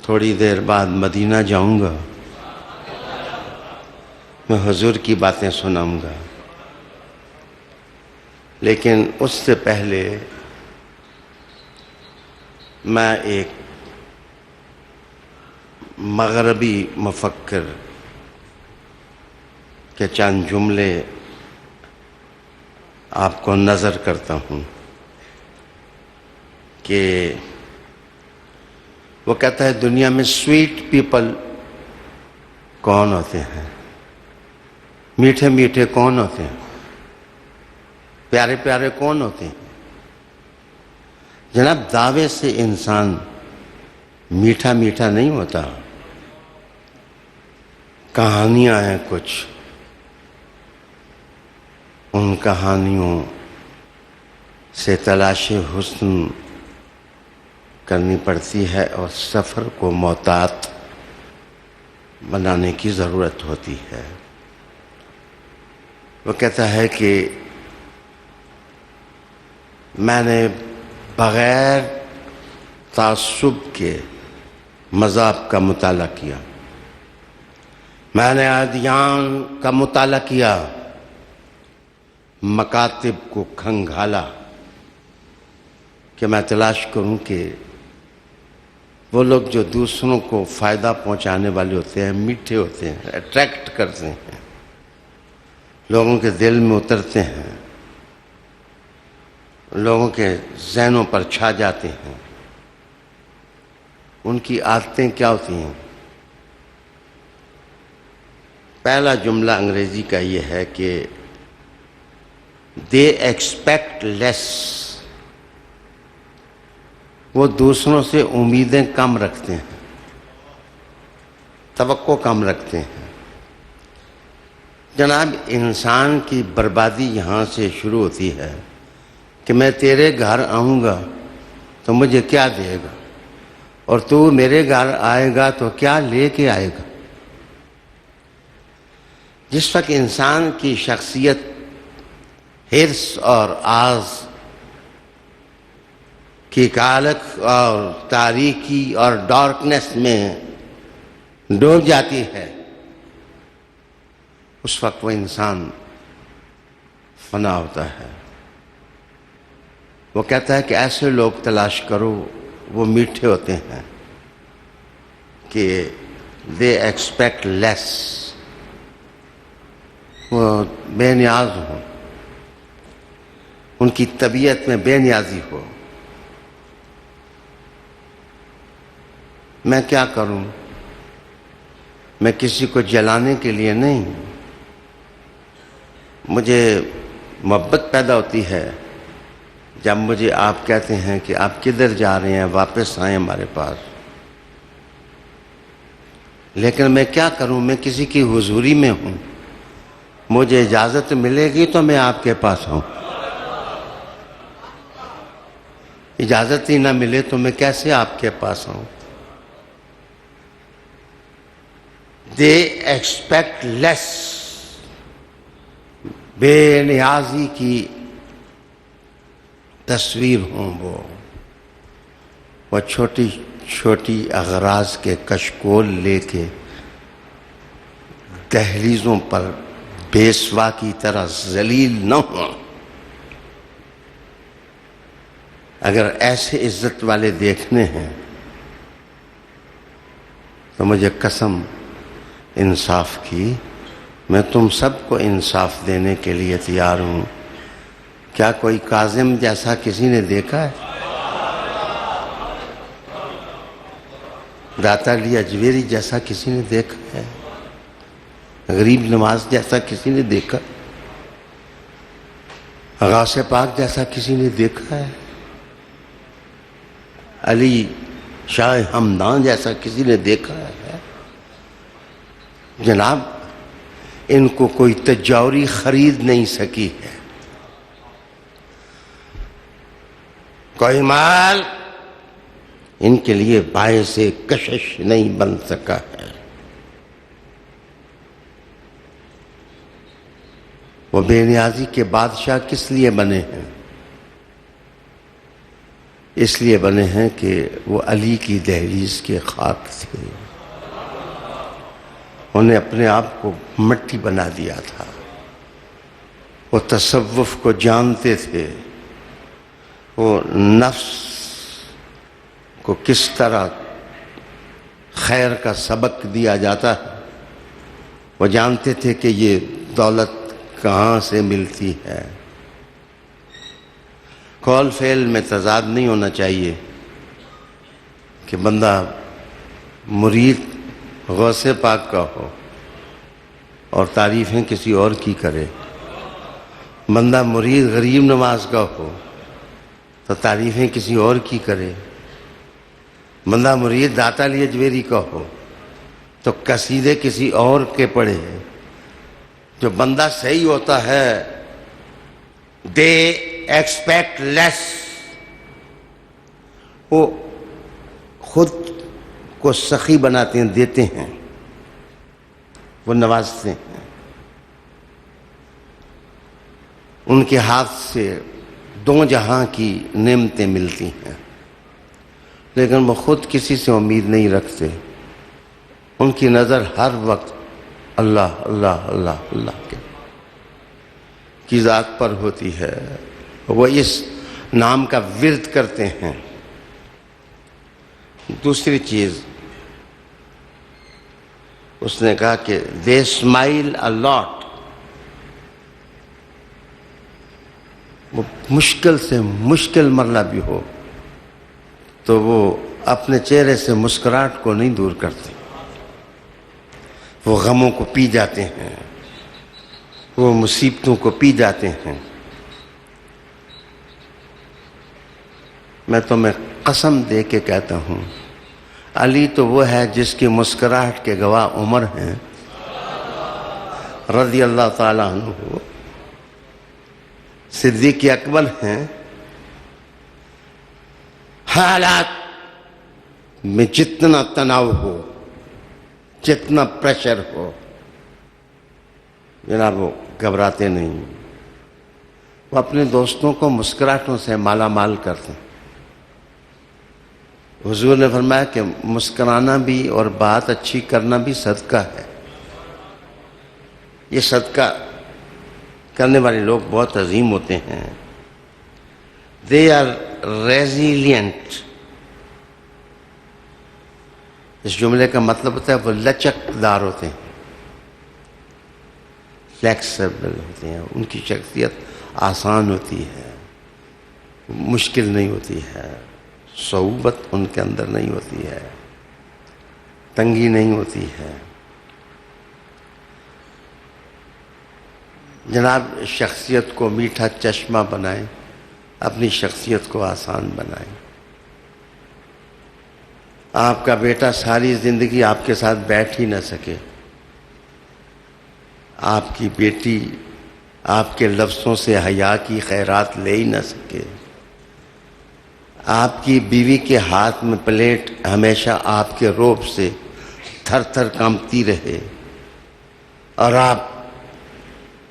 [SPEAKER 6] تھوڑی دیر بعد مدینہ جاؤں گا، میں حضور کی باتیں سناؤں گا، لیکن اس سے پہلے میں ایک مغربی مفکر کے چند جملے آپ کو نظر کرتا ہوں کہ وہ کہتا ہے دنیا میں سویٹ پیپل کون ہوتے ہیں، میٹھے میٹھے کون ہوتے ہیں، پیارے پیارے کون ہوتے ہیں؟ جناب دعوے سے انسان میٹھا میٹھا نہیں ہوتا، کہانیاں ہیں کچھ، ان کہانیوں سے تلاش حسن کرنی پڑتی ہے اور سفر کو محتاط بنانے کی ضرورت ہوتی ہے۔ وہ کہتا ہے کہ میں نے بغیر تعصب کے مذہب کا مطالعہ کیا، میں نے ادیان کا مطالعہ کیا، مکاتب کو کھنگالا کہ میں تلاش کروں کہ وہ لوگ جو دوسروں کو فائدہ پہنچانے والے ہوتے ہیں، میٹھے ہوتے ہیں، اٹریکٹ کرتے ہیں، لوگوں کے دل میں اترتے ہیں، لوگوں کے ذہنوں پر چھا جاتے ہیں، ان کی عادتیں کیا ہوتی ہیں؟ پہلا جملہ انگریزی کا یہ ہے کہ they expect less، وہ دوسروں سے امیدیں کم رکھتے ہیں، توقع کم رکھتے ہیں۔ جناب انسان کی بربادی یہاں سے شروع ہوتی ہے کہ میں تیرے گھر آؤں گا تو مجھے کیا دے گا، اور تو میرے گھر آئے گا تو کیا لے کے آئے گا۔ جس وقت انسان کی شخصیت حرص اور آز کی کالک اور تاریکی اور ڈارکنیس میں ڈوب جاتی ہے، اس وقت وہ انسان فنا ہوتا ہے۔ وہ کہتا ہے کہ ایسے لوگ تلاش کرو، وہ میٹھے ہوتے ہیں کہ they expect less، وہ بے نیاز ہوں، ان کی طبیعت میں بے نیازی ہو۔ میں کیا کروں؟ میں کسی کو جلانے کے لیے نہیں، مجھے محبت پیدا ہوتی ہے جب مجھے آپ کہتے ہیں کہ آپ کدھر جا رہے ہیں، واپس آئیں ہمارے پاس۔ لیکن میں کیا کروں؟ میں کسی کی حضوری میں ہوں، مجھے اجازت ملے گی تو میں آپ کے پاس آؤں، اجازت ہی نہ ملے تو میں کیسے آپ کے پاس آؤں؟ they expect less، بے نیازی کی تصویر ہوں، وہ چھوٹی چھوٹی اغراض کے کشکول لے کے دہلیزوں پر بیسوا کی طرح ذلیل نہ ہوں۔ اگر ایسے عزت والے دیکھنے ہیں تو مجھے قسم انصاف کی، میں تم سب کو انصاف دینے کے لیے تیار ہوں۔ کیا کوئی کاظم جیسا کسی نے دیکھا ہے؟ داتا علی اجویری جیسا کسی نے دیکھا ہے؟ غریب نواز جیسا کسی نے دیکھا؟ غوث پاک جیسا کسی نے دیکھا ہے؟ علی شاہ ہمدان جیسا کسی نے دیکھا ہے؟ جناب ان کو کوئی تجوری خرید نہیں سکی ہے، کوئی مال ان کے لیے باعث کشش نہیں بن سکا ہے۔ وہ بے نیازی کے بادشاہ کس لیے بنے ہیں؟ اس لیے بنے ہیں کہ وہ علی کی دہلیز کے خاک تھے، انہیں اپنے آپ کو مٹی بنا دیا تھا، وہ تصوف کو جانتے تھے، وہ نفس کو کس طرح خیر کا سبق دیا جاتا ہے، وہ جانتے تھے کہ یہ دولت کہاں سے ملتی ہے۔ قول فعل میں تضاد نہیں ہونا چاہیے کہ بندہ مرید غوث پاک کا ہو اور تعریفیں کسی اور کی کرے، بندہ مرید غریب نواز کا ہو تو تعریفیں کسی اور کی کرے، بندہ مرید داتا علی اجویری کا ہو تو قصیدے کسی اور کے پڑھے۔ جو بندہ صحیح ہوتا ہے دے ایکسپیکٹ لیس، وہ خود کو سخی بناتے ہیں، دیتے ہیں، وہ نوازتے ہیں، ان کے ہاتھ سے دو جہاں کی نعمتیں ملتی ہیں، لیکن وہ خود کسی سے امید نہیں رکھتے، ان کی نظر ہر وقت اللہ اللہ اللہ اللہ کی ذات پر ہوتی ہے، وہ اس نام کا ورد کرتے ہیں۔ دوسری چیز اس نے کہا کہ they smile a lot، وہ مشکل سے مشکل مرحلہ بھی ہو تو وہ اپنے چہرے سے مسکراہٹ کو نہیں دور کرتے، وہ غموں کو پی جاتے ہیں، وہ مصیبتوں کو پی جاتے ہیں۔ میں تمہیں قسم دے کے کہتا ہوں، علی تو وہ ہے جس کی مسکراہٹ کے گواہ عمر ہیں رضی اللہ تعالیٰ عنہ، صدیق اکبر ہیں، حالات میں جتنا تناؤ ہو، جتنا پریشر ہو، جناب وہ گھبراتے نہیں، وہ اپنے دوستوں کو مسکراہٹوں سے مالا مال کرتے ہیں۔ حضور نے فرمایا کہ مسکرانا بھی اور بات اچھی کرنا بھی صدقہ ہے۔ یہ صدقہ کرنے والے لوگ بہت عظیم ہوتے ہیں، they are resilient۔ اس جملے کا مطلب ہوتا ہے وہ لچک دار ہوتے ہیں، فلیکسیبل ہوتے ہیں، ان کی شخصیت آسان ہوتی ہے، مشکل نہیں ہوتی ہے، صعوبت ان کے اندر نہیں ہوتی ہے، تنگی نہیں ہوتی ہے۔ جناب شخصیت کو میٹھا چشمہ بنائیں، اپنی شخصیت کو آسان بنائیں۔ آپ کا بیٹا ساری زندگی آپ کے ساتھ بیٹھ ہی نہ سکے، آپ کی بیٹی آپ کے لفظوں سے حیا کی خیرات لے ہی نہ سکے، آپ کی بیوی کے ہاتھ میں پلیٹ ہمیشہ آپ کے روب سے تھر تھر کانپتی رہے، اور آپ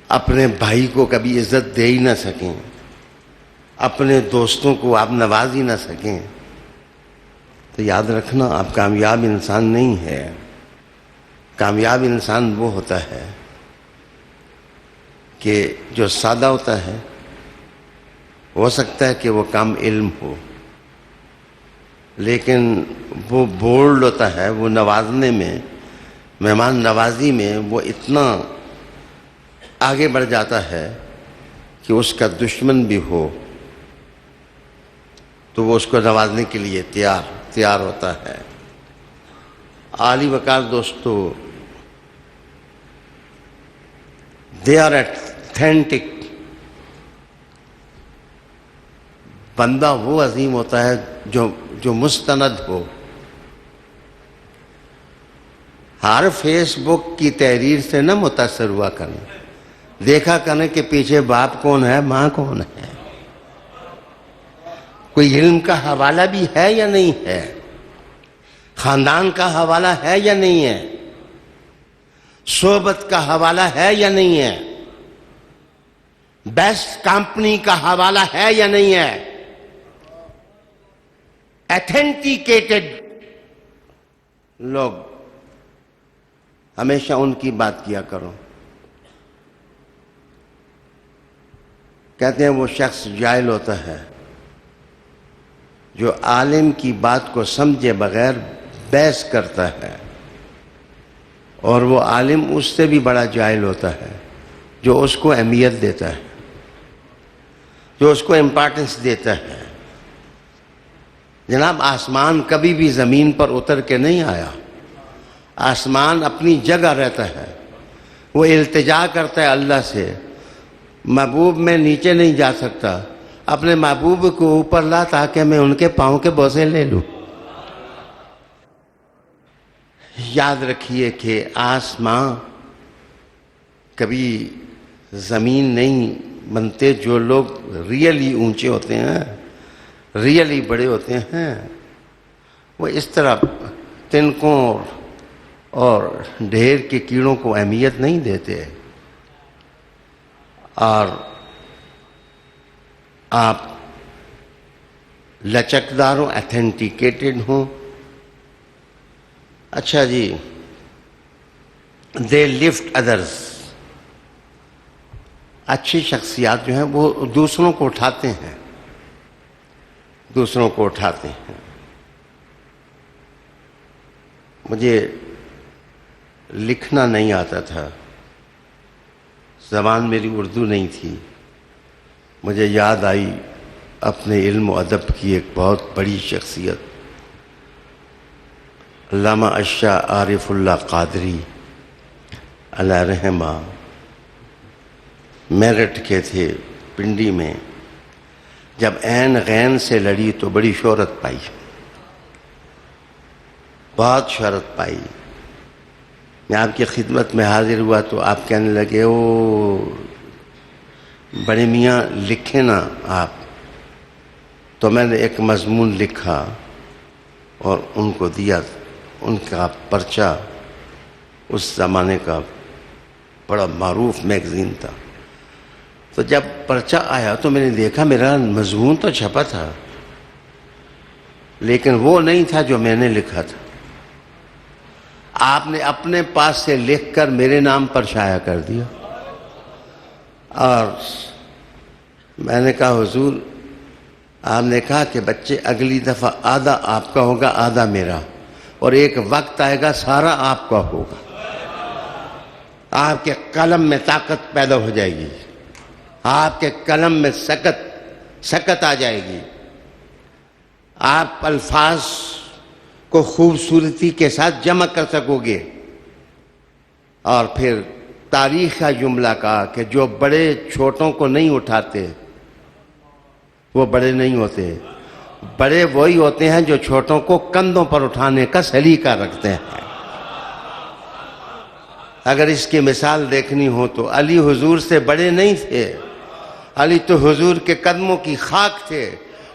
[SPEAKER 6] اپنے بھائی کو کبھی عزت دے ہی نہ سکیں، اپنے دوستوں کو آپ نواز ہی نہ سکیں، تو یاد رکھنا آپ کامیاب انسان نہیں ہے۔ کامیاب انسان وہ ہوتا ہے کہ جو سادہ ہوتا ہے، ہو سکتا ہے کہ وہ کم علم ہو، لیکن وہ بولڈ ہوتا ہے، وہ نوازنے میں، مہمان نوازی میں وہ اتنا آگے بڑھ جاتا ہے کہ اس کا دشمن بھی ہو تو وہ اس کو نوازنے کے لیے تیار ہوتا ہے۔ عالی وقار دوستو، they are authentic۔ بندہ وہ عظیم ہوتا ہے جو مستند ہو۔ ہر فیس بک کی تحریر سے نہ متاثر ہوا کریں، دیکھا کریں کہ پیچھے باپ کون ہے، ماں کون ہے، کوئی علم کا حوالہ بھی ہے یا نہیں ہے، خاندان کا حوالہ ہے یا نہیں ہے، صحبت کا حوالہ ہے یا نہیں ہے، بیسٹ کمپنی کا حوالہ ہے یا نہیں ہے، ایتھینٹیکیٹڈ لوگ ہمیشہ ان کی بات کیا کرو۔ کہتے ہیں وہ شخص جاہل ہوتا ہے جو عالم کی بات کو سمجھے بغیر بحث کرتا ہے، اور وہ عالم اس سے بھی بڑا جاہل ہوتا ہے جو اس کو اہمیت دیتا ہے، جو اس کو امپارٹنس دیتا ہے۔ جناب آسمان کبھی بھی زمین پر اتر کے نہیں آیا، آسمان اپنی جگہ رہتا ہے، وہ التجا کرتا ہے اللہ سے، محبوب میں نیچے نہیں جا سکتا، اپنے محبوب کو اوپر لا تاکہ میں ان کے پاؤں کے بوسے لے لوں۔ یاد رکھیے کہ آسمان کبھی زمین نہیں بنتے۔ جو لوگ ریئلی اونچے ہوتے ہیں، ریئلی بڑے ہوتے ہیں، وہ اس طرح تنکوں اور ڈھیر کے کیڑوں کو اہمیت نہیں دیتے، اور آپ لچکدار ہوں، ایتھینٹیکیٹڈ ہوں۔ اچھا جی، دے لفٹ ادرس، اچھی شخصیات جو ہیں وہ دوسروں کو اٹھاتے ہیں، دوسروں کو اٹھاتے ہیں۔ مجھے لکھنا نہیں آتا تھا، زبان میری اردو نہیں تھی، مجھے یاد آئی اپنے علم و ادب کی ایک بہت بڑی شخصیت علامہ اشاہ عارف اللہ قادری علیہ رحمہ، میرٹھ کے تھے، پنڈی میں۔ جب عین غین سے لڑی تو بڑی شہرت پائی، بہت شہرت پائی۔ میں آپ کی خدمت میں حاضر ہوا تو آپ کہنے لگے، او بڑے میاں لکھیں نا آپ۔ تو میں نے ایک مضمون لکھا اور ان کو دیا۔ ان کا پرچہ اس زمانے کا بڑا معروف میگزین تھا۔ تو جب پرچہ آیا تو میں نے دیکھا میرا مضمون تو چھپا تھا، لیکن وہ نہیں تھا جو میں نے لکھا تھا۔ آپ نے اپنے پاس سے لکھ کر میرے نام پر شائع کر دیا، اور میں نے کہا حضور، آپ نے کہا کہ بچے اگلی دفعہ آدھا آپ کا ہوگا آدھا میرا، اور ایک وقت آئے گا سارا آپ کا ہوگا۔ آپ کے قلم میں طاقت پیدا ہو جائے گی، آپ کے قلم میں سکت آ جائے گی، آپ الفاظ کو خوبصورتی کے ساتھ جمع کر سکو گے۔ اور پھر تاریخ کا جملہ کہا کہ جو بڑے چھوٹوں کو نہیں اٹھاتے وہ بڑے نہیں ہوتے، بڑے وہی ہوتے ہیں جو چھوٹوں کو کندھوں پر اٹھانے کا سلیقہ رکھتے ہیں۔ اگر اس کی مثال دیکھنی ہو تو علی حضور سے بڑے نہیں تھے، علی تو حضور کے قدموں کی خاک تھے،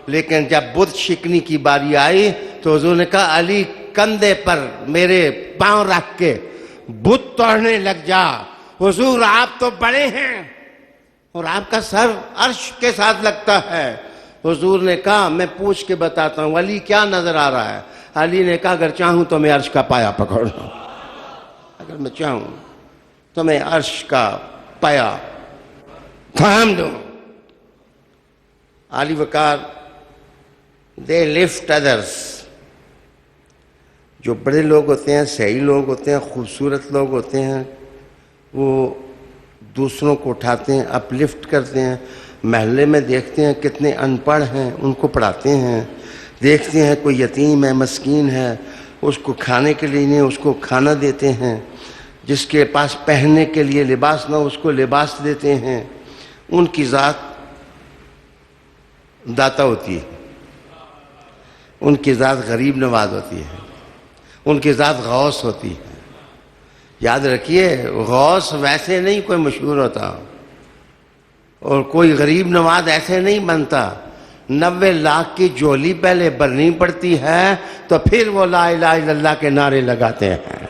[SPEAKER 6] لیکن جب بت شکنی کی باری آئی تو حضور نے کہا علی کندھے پر میرے پاؤں رکھ کے بت توڑنے لگ جا، حضور آپ تو بڑے ہیں اور آپ کا سر عرش کے ساتھ لگتا ہے۔ حضور نے کہا میں پوچھ کے بتاتا ہوں علی کیا نظر آ رہا ہے؟ علی نے کہا اگر چاہوں تو میں عرش کا پایا پکڑ لوں، اگر میں چاہوں تو میں عرش کا پایا تھام دوں۔ علی وقار دے لفٹ ادرس، جو بڑے لوگ ہوتے ہیں، صحیح لوگ ہوتے ہیں، خوبصورت لوگ ہوتے ہیں، وہ دوسروں کو اٹھاتے ہیں، اپ لفٹ کرتے ہیں۔ محلے میں دیکھتے ہیں کتنے ان پڑھ ہیں، ان کو پڑھاتے ہیں۔ دیکھتے ہیں کوئی یتیم ہے، مسکین ہے، اس کو کھانے کے لیے نہیں، اس کو کھانا دیتے ہیں۔ جس کے پاس پہننے کے لیے لباس نہ، اس کو لباس دیتے ہیں۔ ان کی ذات داتا ہوتی ہے، ان کی ذات غریب نواز ہوتی ہے، ان کی ذات غوث ہوتی ہے۔ یاد رکھیے غوث ویسے نہیں کوئی مشہور ہوتا، اور کوئی غریب نواز ایسے نہیں بنتا۔ 90 لاکھ کی جولی پہلے بھرنی پڑتی ہے تو پھر وہ لا الہ الا اللہ کے نعرے لگاتے ہیں۔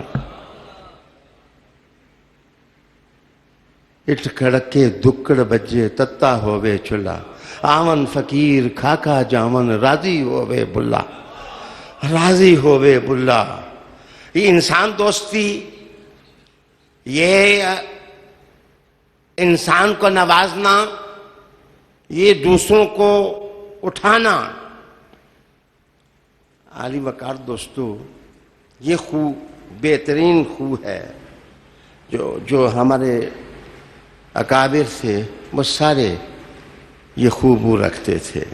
[SPEAKER 6] اٹھ کھڑکے دکڑ بجے تتا ہووے چلا، آون فقیر کھاکا جامن راضی ہووے بلا، راضی ہووے بلا۔ یہ انسان دوستی، یہ انسان کو نوازنا، یہ دوسروں کو اٹھانا۔ علی وقار دوستو، یہ خو بہترین خو ہے جو ہمارے اکابر تھے وہ سارے یہ خوبو رکھتے تھے.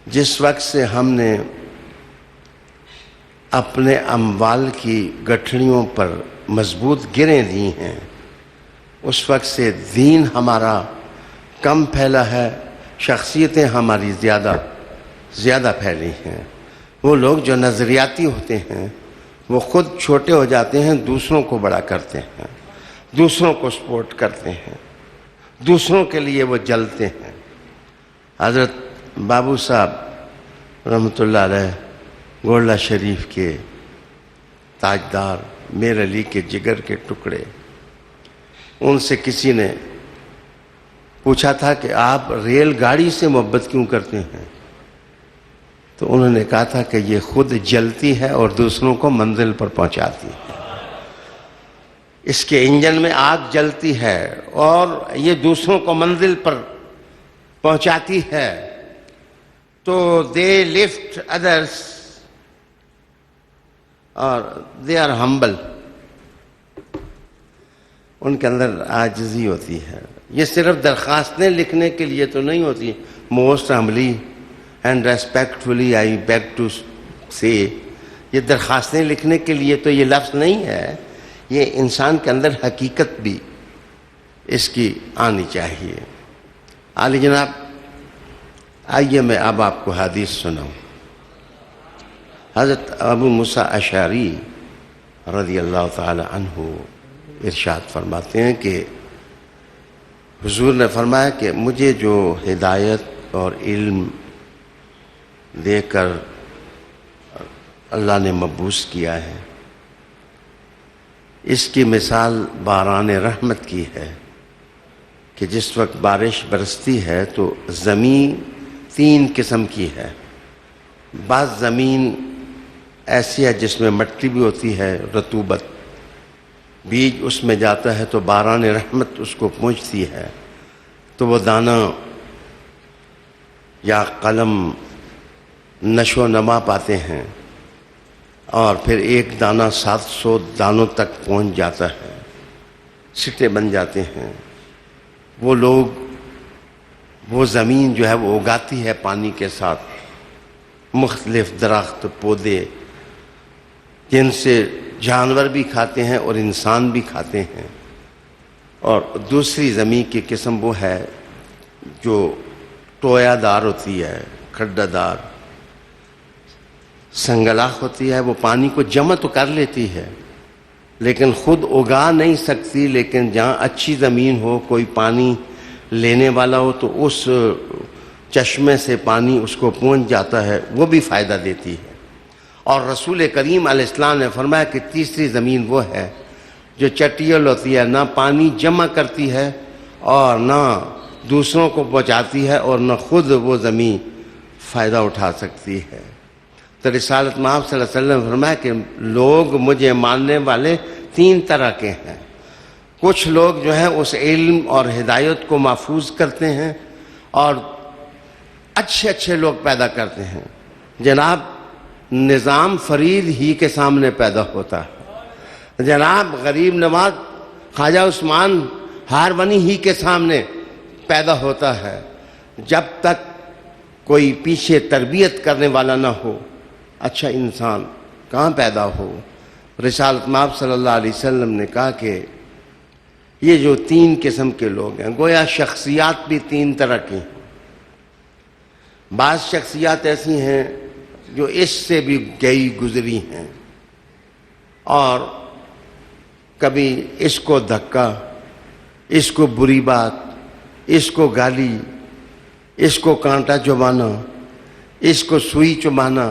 [SPEAKER 6] جس وقت سے ہم نے اپنے اموال کی گٹھڑیوں پر مضبوط گریں دی ہیں اس وقت سے دین ہمارا کم پھیلا ہے, شخصیتیں ہماری زیادہ پھیلی ہیں. وہ لوگ جو نظریاتی ہوتے ہیں وہ خود چھوٹے ہو جاتے ہیں, دوسروں کو بڑا کرتے ہیں, دوسروں کو سپورٹ کرتے ہیں, دوسروں کے لیے وہ جلتے ہیں. حضرت بابو صاحب رحمۃ اللہ علیہ گولڈا شریف کے تاجدار, میر علی کے جگر کے ٹکڑے, ان سے کسی نے پوچھا تھا کہ آپ ریل گاڑی سے محبت کیوں کرتے ہیں؟ تو انہوں نے کہا تھا کہ یہ خود جلتی ہے اور دوسروں کو منزل پر پہنچاتی ہے. اس کے انجن میں آگ جلتی ہے اور یہ دوسروں کو منزل پر پہنچاتی ہے. تو دے لفٹ ادرس اور دے آر ہمبل. ان کے اندر عاجزی ہوتی ہے. یہ صرف درخواستیں لکھنے کے لیے تو نہیں ہوتی. Most humbly and respectfully I beg to say, یہ درخواستیں لکھنے کے لیے تو یہ لفظ نہیں ہے. یہ انسان کے اندر حقیقت بھی اس کی آنی چاہیے. عالی جناب, آئیے میں اب آپ کو حدیث سناؤں. حضرت ابو موسیٰ اشعری رضی اللہ تعالی عنہ ارشاد فرماتے ہیں کہ حضور نے فرمایا کہ مجھے جو ہدایت اور علم دے کر اللہ نے مبعوث کیا ہے, اس کی مثال باران رحمت کی ہے کہ جس وقت بارش برستی ہے تو زمین 3 قسم کی ہے. بعض زمین ایسی ہے جس میں مٹی بھی ہوتی ہے, رطوبت, بیج اس میں جاتا ہے تو باران رحمت اس کو پہنچتی ہے تو وہ دانہ یا قلم نشو و نما پاتے ہیں اور پھر ایک دانہ 700 دانوں تک پہنچ جاتا ہے, سٹے بن جاتے ہیں. وہ لوگ وہ زمین جو ہے وہ اگاتی ہے پانی کے ساتھ مختلف درخت پودے جن سے جانور بھی کھاتے ہیں اور انسان بھی کھاتے ہیں. اور دوسری زمین کی قسم وہ ہے جو ٹویا دار ہوتی ہے, کھڈا دار, سنگلاخ ہوتی ہے. وہ پانی کو جمع تو کر لیتی ہے لیکن خود اگا نہیں سکتی. لیکن جہاں اچھی زمین ہو, کوئی پانی لینے والا ہو تو اس چشمے سے پانی اس کو پہنچ جاتا ہے, وہ بھی فائدہ دیتی ہے. اور رسول کریم علیہ السلام نے فرمایا کہ تیسری زمین وہ ہے جو چٹیل ہوتی ہے, نہ پانی جمع کرتی ہے اور نہ دوسروں کو پہنچاتی ہے اور نہ خود وہ زمین فائدہ اٹھا سکتی ہے. تو رسالت مآب صلی اللہ علیہ وسلم نے فرمایا کہ لوگ مجھے ماننے والے 3 طرح کے ہیں. کچھ لوگ جو ہیں اس علم اور ہدایت کو محفوظ کرتے ہیں اور اچھے لوگ پیدا کرتے ہیں. جناب نظام فرید ہی کے سامنے پیدا ہوتا ہے. جناب غریب نواز خواجہ عثمان ہارونی ہی کے سامنے پیدا ہوتا ہے. جب تک کوئی پیچھے تربیت کرنے والا نہ ہو اچھا انسان کہاں پیدا ہو. رسالت مآب صلی اللہ علیہ وسلم نے کہا کہ یہ جو 3 قسم کے لوگ ہیں, گویا شخصیات بھی 3 طرح کی ہیں. بعض شخصیات ایسی ہیں جو اس سے بھی گئی گزری ہیں اور کبھی اس کو دھکا, اس کو بری بات, اس کو گالی, اس کو کانٹا چبانا, اس کو سوئی چبانا,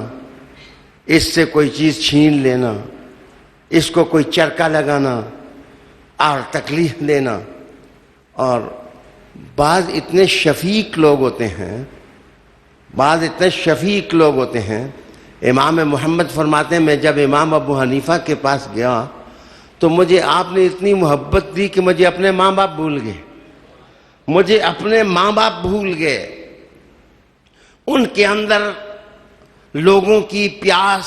[SPEAKER 6] اس سے کوئی چیز چھین لینا, اس کو کوئی چرکا لگانا اور تکلیف دینا. اور بعض اتنے شفیق لوگ ہوتے ہیں, امام محمد فرماتے ہیں میں جب امام ابو حنیفہ کے پاس گیا تو مجھے آپ نے اتنی محبت دی کہ مجھے اپنے ماں باپ بھول گئے. ان کے اندر لوگوں کی پیاس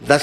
[SPEAKER 6] 10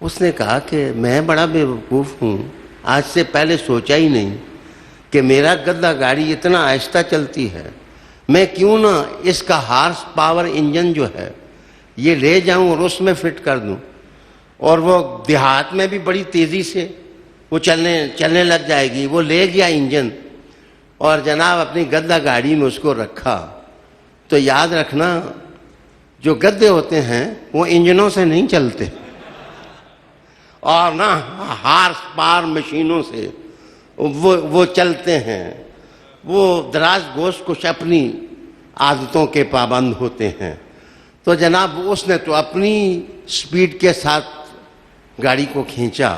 [SPEAKER 6] اس نے کہا کہ میں بڑا بیوقوف ہوں، آج سے پہلے سوچا ہی نہیں کہ میرا گدا گاڑی اتنا آہستہ چلتی ہے، میں کیوں نہ اس کا ہارس پاور انجن جو ہے یہ لے جاؤں اور اس میں فٹ کر دوں، اور وہ دیہات میں بھی بڑی تیزی سے وہ چلنے لگ جائے گی۔ وہ لے گیا انجن اور جناب اپنی گدا گاڑی میں اس کو رکھا۔ تو یاد رکھنا جو گدے ہوتے ہیں وہ انجنوں سے نہیں چلتے اور نہ ہارس پاور مشینوں سے وہ چلتے ہیں، وہ دراز گوش کچھ اپنی عادتوں کے پابند ہوتے ہیں۔ تو جناب اس نے تو اپنی سپیڈ کے ساتھ گاڑی کو کھینچا،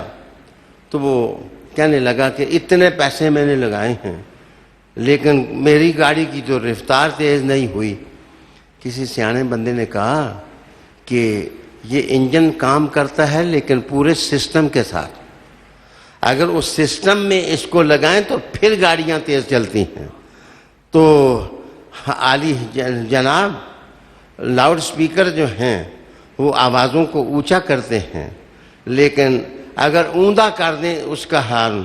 [SPEAKER 6] تو وہ کہنے لگا کہ اتنے پیسے میں نے لگائے ہیں لیکن میری گاڑی کی تو رفتار تیز نہیں ہوئی۔ کسی سیانے بندے نے کہا کہ یہ انجن کام کرتا ہے لیکن پورے سسٹم کے ساتھ، اگر اس سسٹم میں اس کو لگائیں تو پھر گاڑیاں تیز چلتی ہیں۔ تو عالی جناب لاؤڈ سپیکر جو ہیں وہ آوازوں کو اونچا کرتے ہیں، لیکن اگر اوندا کر دیں اس کا ہارن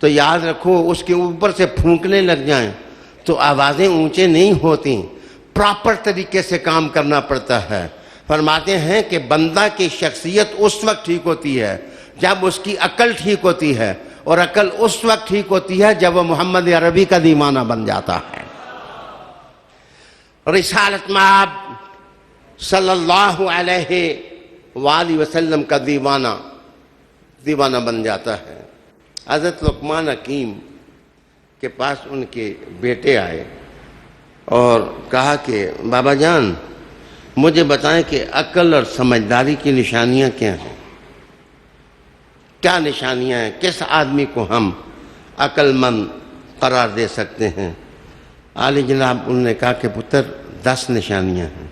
[SPEAKER 6] تو یاد رکھو اس کے اوپر سے پھونکنے لگ جائیں تو آوازیں اونچے نہیں ہوتی، پراپر طریقے سے کام کرنا پڑتا ہے۔ فرماتے ہیں کہ بندہ کی شخصیت اس وقت ٹھیک ہوتی ہے جب اس کی عقل ٹھیک ہوتی ہے، اور عقل اس وقت ٹھیک ہوتی ہے جب وہ محمد عربی کا دیوانہ بن جاتا ہے، رسالت مآب صلی اللہ علیہ وآلہ وسلم کا دیوانہ بن جاتا ہے۔ حضرت لقمان حکیم کے پاس ان کے بیٹے آئے اور کہا کہ بابا جان مجھے بتائیں کہ عقل اور سمجھداری کی نشانیاں کیا ہیں، کیا نشانیاں ہیں، کس آدمی کو ہم عقل مند قرار دے سکتے ہیں؟ عالی جناب انہوں نے کہا کہ پتر 10 نشانیاں ہیں،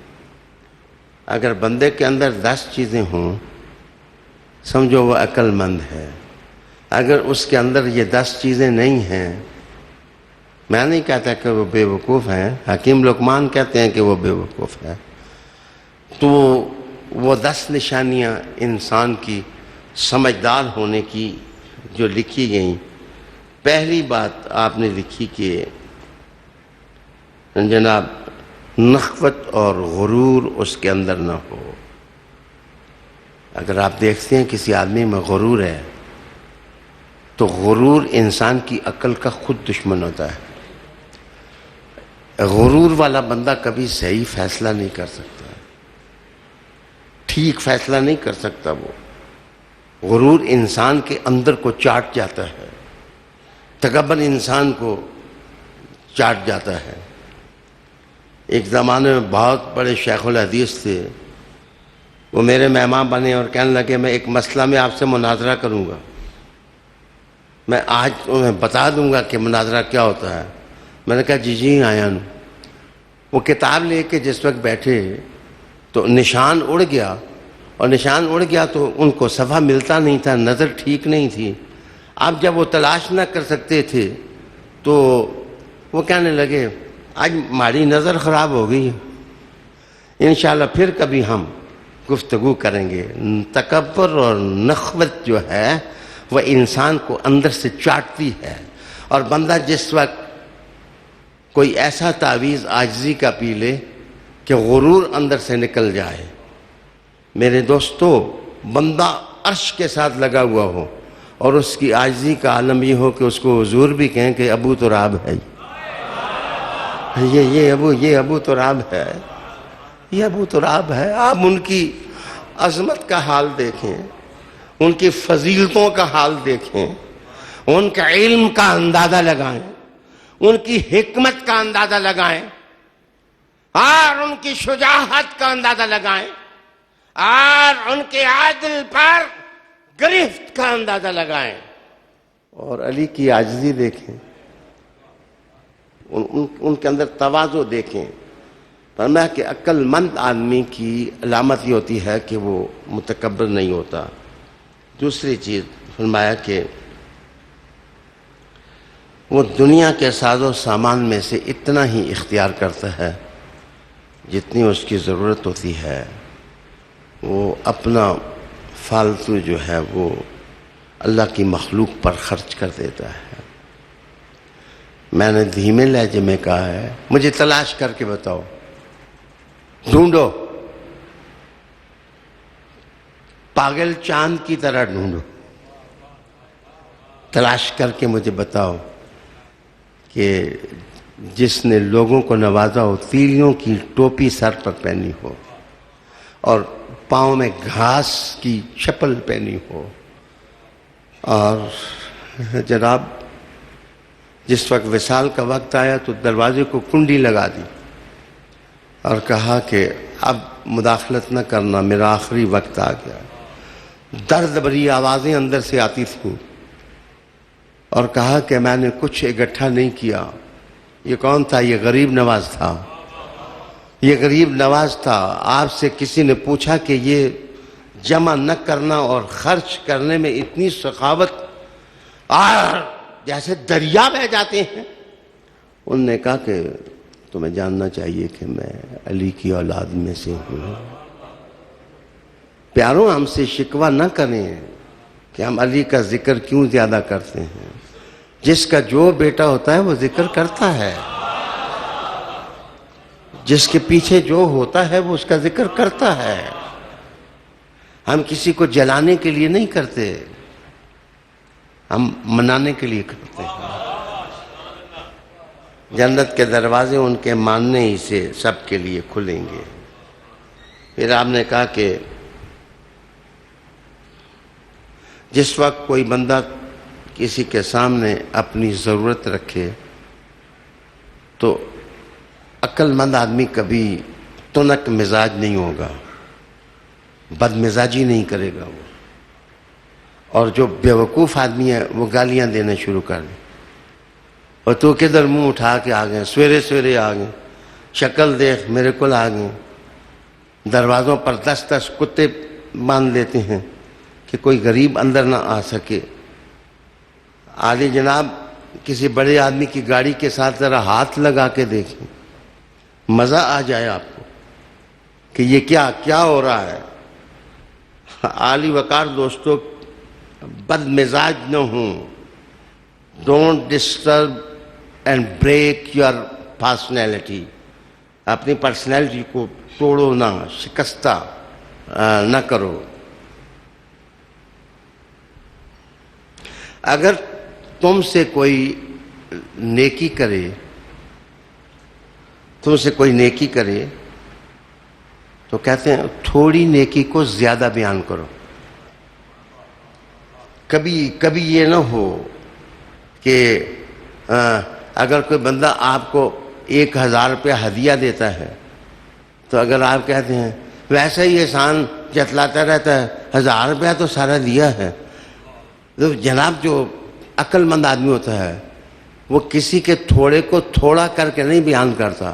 [SPEAKER 6] اگر بندے کے اندر 10 چیزیں ہوں سمجھو وہ عقل مند ہے، اگر اس کے اندر یہ 10 چیزیں نہیں ہیں، میں نہیں کہتا کہ وہ بے وقوف ہیں، حکیم لقمان کہتے ہیں کہ وہ بے وقوف ہے، تو وہ 10 نشانیاں انسان کی سمجھدار ہونے کی جو لکھی گئیں، پہلی بات آپ نے لکھی کہ جناب نخوت اور غرور اس کے اندر نہ ہو۔ اگر آپ دیکھتے ہیں کسی آدمی میں غرور ہے تو غرور انسان کی عقل کا خود دشمن ہوتا ہے۔ غرور والا بندہ کبھی صحیح فیصلہ نہیں کر سکتا، ٹھیک فیصلہ نہیں کر سکتا۔ وہ غرور انسان کے اندر کو چاٹ جاتا ہے، تکبر انسان کو چاٹ جاتا ہے۔ ایک زمانے میں بہت بڑے شیخ الحدیث تھے، وہ میرے مہمان بنے اور کہنے لگے میں ایک مسئلہ میں آپ سے مناظرہ کروں گا، میں آج انہیں بتا دوں گا کہ مناظرہ کیا ہوتا ہے۔ میں نے کہا جی آیا ہوں۔ وہ کتاب لے کے جس وقت بیٹھے تو نشان اڑ گیا، اور نشان اڑ گیا تو ان کو صفحہ ملتا نہیں تھا، نظر ٹھیک نہیں تھی۔ اب جب وہ تلاش نہ کر سکتے تھے تو وہ کہنے لگے آج ہماری نظر خراب ہو گئی ہے، انشاءاللہ پھر کبھی ہم گفتگو کریں گے۔ تکبر اور نخوت جو ہے وہ انسان کو اندر سے چاٹتی ہے، اور بندہ جس وقت کوئی ایسا تعویذ عاجزی کا پی لے کہ غرور اندر سے نکل جائے، میرے دوستو بندہ عرش کے ساتھ لگا ہوا ہو اور اس کی عاجزی کا عالم یہ ہو کہ اس کو حضور بھی کہیں کہ ابو تراب ہے، یہ ابو تراب ہے، یہ ابو تراب ہے۔ آپ ان کی عظمت کا حال دیکھیں، ان کی فضیلتوں کا حال دیکھیں، ان کے علم کا اندازہ لگائیں، ان کی حکمت کا اندازہ لگائیں، اور ان کی شجاعت کا اندازہ لگائیں، اور ان کے عدل پر گرفت کا اندازہ لگائیں، اور علی کی عاجزی دیکھیں، ان کے اندر تواضع دیکھیں۔ فرمایا کہ عقل مند آدمی کی علامت یہ ہوتی ہے کہ وہ متکبر نہیں ہوتا۔ دوسری چیز فرمایا کہ وہ دنیا کے ساز و سامان میں سے اتنا ہی اختیار کرتا ہے جتنی اس کی ضرورت ہوتی ہے، وہ اپنا فالتو جو ہے وہ اللہ کی مخلوق پر خرچ کر دیتا ہے. میں نے دھیمے لہجے میں کہا ہے مجھے تلاش کر کے بتاؤ, ڈھونڈو, پاگل چاند کی طرح ڈھونڈو, تلاش کر کے مجھے بتاؤ کہ جس نے لوگوں کو نوازا ہو, تیلیوں کی ٹوپی سر پر پہنی ہو اور پاؤں میں گھاس کی چپل پہنی ہو, اور جناب جس وقت وصال کا وقت آیا تو دروازے کو کنڈی لگا دی اور کہا کہ اب مداخلت نہ کرنا, میرا آخری وقت آ گیا. درد بھری آوازیں اندر سے آتی تھیں اور کہا کہ میں نے کچھ اکٹھا نہیں کیا. یہ کون تھا؟ یہ غریب نواز تھا. یہ غریب نواز تھا. آپ سے کسی نے پوچھا کہ یہ جمع نہ کرنا اور خرچ کرنے میں اتنی سخاوت جیسے دریا بہہ جاتے ہیں. انہوں نے کہا کہ تمہیں جاننا چاہیے کہ میں علی کی اولاد میں سے ہوں. پیاروں, ہم سے شکوہ نہ کریں کہ ہم علی کا ذکر کیوں زیادہ کرتے ہیں. جس کا جو بیٹا ہوتا ہے وہ ذکر کرتا ہے, جس کے پیچھے جو ہوتا ہے وہ اس کا ذکر کرتا ہے. ہم کسی کو جلانے کے لیے نہیں کرتے, ہم منانے کے لیے کرتے ہیں. جنت کے دروازے ان کے ماننے ہی سے سب کے لیے کھلیں گے. پھر آپ نے کہا کہ جس وقت کوئی بندہ کسی کے سامنے اپنی ضرورت رکھے تو عقل مند آدمی کبھی تنک مزاج نہیں ہوگا, بد مزاجی نہیں کرے گا وہ. اور جو بیوقوف آدمی ہے وہ گالیاں دینا شروع کر دیں, اور تو کدھر منہ اٹھا کے آ گئے, سویرے سویرے آ گئے, شکل دیکھ میرے کو آ گئے. دروازوں پر 10 کتے باندھ دیتے ہیں کہ کوئی غریب اندر نہ آ سکے. عالی جناب کسی بڑے آدمی کی گاڑی کے ساتھ ذرا ہاتھ لگا کے دیکھیں, مزہ آ جائے آپ کو کہ یہ کیا ہو رہا ہے. عالی وقار دوستو, بد مزاج نہ ہوں. Don't disturb and break your personality. اپنی پرسنالٹی کو توڑو نہ, شکستہ نہ کرو. اگر تم سے کوئی نیکی کرے, تو کہتے ہیں تھوڑی نیکی کو زیادہ بیان کرو. کبھی یہ نہ ہو کہ اگر کوئی بندہ آپ کو 1000 روپیہ ہدیہ دیتا ہے تو اگر آپ کہتے ہیں ویسے ہی احسان جتلاتا رہتا ہے, 1000 روپیہ تو سارا دیا ہے. تو جناب جو عقل مند آدمی ہوتا ہے وہ کسی کے تھوڑے کو تھوڑا کر کے نہیں بیان کرتا.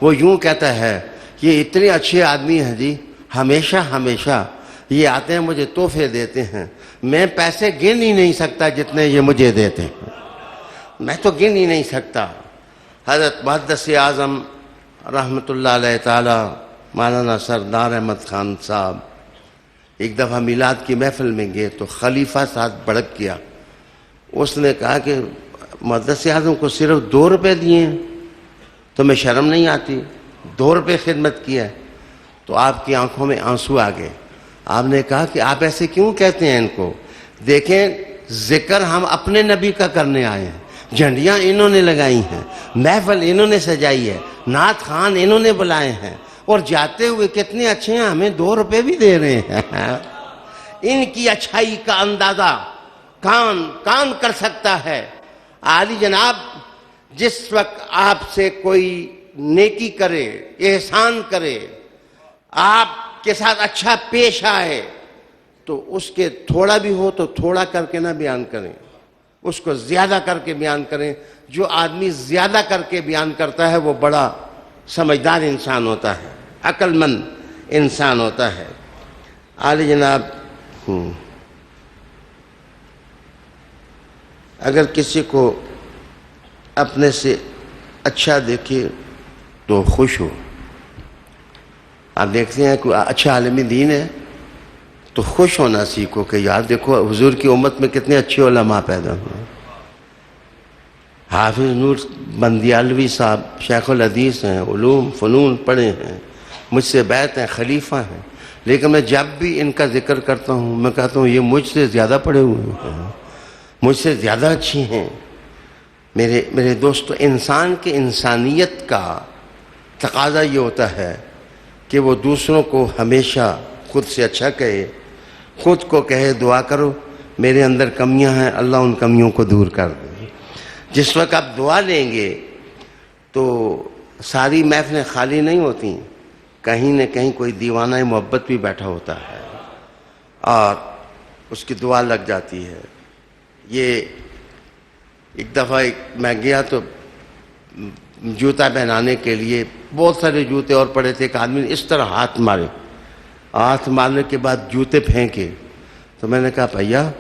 [SPEAKER 6] وہ یوں کہتا ہے یہ اتنے اچھے آدمی ہیں جی, ہمیشہ یہ آتے ہیں مجھے تحفے دیتے ہیں, میں پیسے گن ہی نہیں سکتا جتنے یہ مجھے دیتے ہیں, میں تو گن ہی نہیں سکتا. حضرت محدث اعظم رحمۃ اللہ علیہ تعالی مولانا سردار احمد خان صاحب ایک دفعہ میلاد کی محفل میں گئے تو خلیفہ صاحب بڑک گیا. اس نے کہا کہ محدث اعظم کو صرف 2 روپے دیے ہیں, تمہیں شرم نہیں آتی؟ 2 روپے خدمت کی ہے. تو آپ کی آنکھوں میں آنسو آ گئے. آپ نے کہا کہ آپ ایسے کیوں کہتے ہیں ان کو؟ دیکھیں ذکر ہم اپنے نبی کا کرنے آئے ہیں, جھنڈیاں انہوں نے لگائی ہیں, محفل انہوں نے سجائی ہے, نعت خان انہوں نے بلائے ہیں, اور جاتے ہوئے کتنے اچھے ہیں, ہمیں 2 روپے بھی دے رہے ہیں. ان کی اچھائی کا اندازہ کان کر سکتا ہے. عالی جناب جس وقت آپ سے کوئی نیکی کرے, احسان کرے, آپ کے ساتھ اچھا پیش آئے, تو اس کے تھوڑا بھی ہو تو تھوڑا کر کے نہ بیان کریں, اس کو زیادہ کر کے بیان کریں. جو آدمی زیادہ کر کے بیان کرتا ہے وہ بڑا سمجھدار انسان ہوتا ہے, عقل مند انسان ہوتا ہے. عالی جناب اگر کسی کو اپنے سے اچھا دیکھے تو خوش ہو. آپ دیکھتے ہیں کوئی اچھا عالم دین ہے تو خوش ہونا سیکھو کہ یار دیکھو حضور کی امت میں کتنے اچھے علماء پیدا ہوئے. حافظ نور بندیالوی صاحب شیخ الحدیث ہیں، علوم فنون پڑھے ہیں، مجھ سے بیعت ہیں، خلیفہ ہیں، لیکن میں جب بھی ان کا ذکر کرتا ہوں میں کہتا ہوں یہ مجھ سے زیادہ پڑھے ہوئے ہیں، مجھ سے زیادہ اچھی ہیں. میرے دوستو، انسان کی انسانیت کا تقاضا یہ ہوتا ہے کہ وہ دوسروں کو ہمیشہ خود سے اچھا کہے، خود کو کہے دعا کرو میرے اندر کمیاں ہیں، اللہ ان کمیوں کو دور کر دے. جس وقت آپ دعا لیں گے تو ساری محفلیں خالی نہیں ہوتی، کہیں نہ کہیں کوئی دیوانہ محبت بھی بیٹھا ہوتا ہے اور اس کی دعا لگ جاتی ہے. یہ ایک دفعہ میں گیا تو جوتا پہنانے کے لیے بہت سارے جوتے اور پڑے تھے. ایک آدمی نے اس طرح ہاتھ مارنے کے بعد جوتے پھینکے تو میں نے کہا بھیا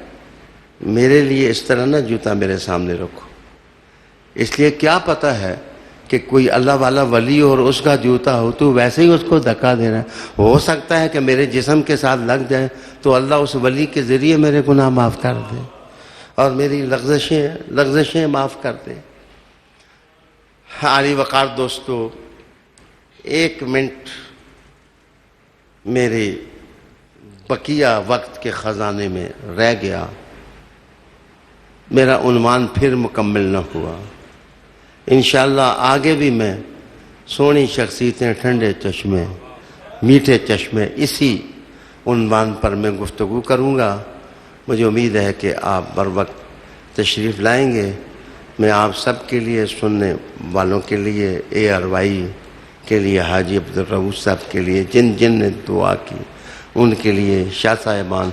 [SPEAKER 6] میرے لیے اس طرح نہ جوتا میرے سامنے رکھو، اس لیے کیا پتہ ہے کہ کوئی اللہ والا ولی اور اس کا جوتا ہو تو ویسے ہی اس کو دھکا دے رہا ہے. ہو سکتا ہے کہ میرے جسم کے ساتھ لگ جائے تو اللہ اس ولی کے ذریعے میرے گناہ معاف کر دے اور میری لغزشیں معاف کر دے. عالی وقار دوستو، 1 منٹ میرے بقیہ وقت کے خزانے میں رہ گیا. میرا عنوان پھر مکمل نہ ہوا. انشاءاللہ آگے بھی میں سونی شخصیتیں، ٹھنڈے چشمے، میٹھے چشمے، اسی عنوان پر میں گفتگو کروں گا. مجھے امید ہے کہ آپ بر وقت تشریف لائیں گے. میں آپ سب کے لیے، سننے والوں کے لیے، ARY کے لیے، حاجی عبدالرؤوف صاحب کے لیے، جن نے دعا کی ان کے لیے، شاہ صاحبان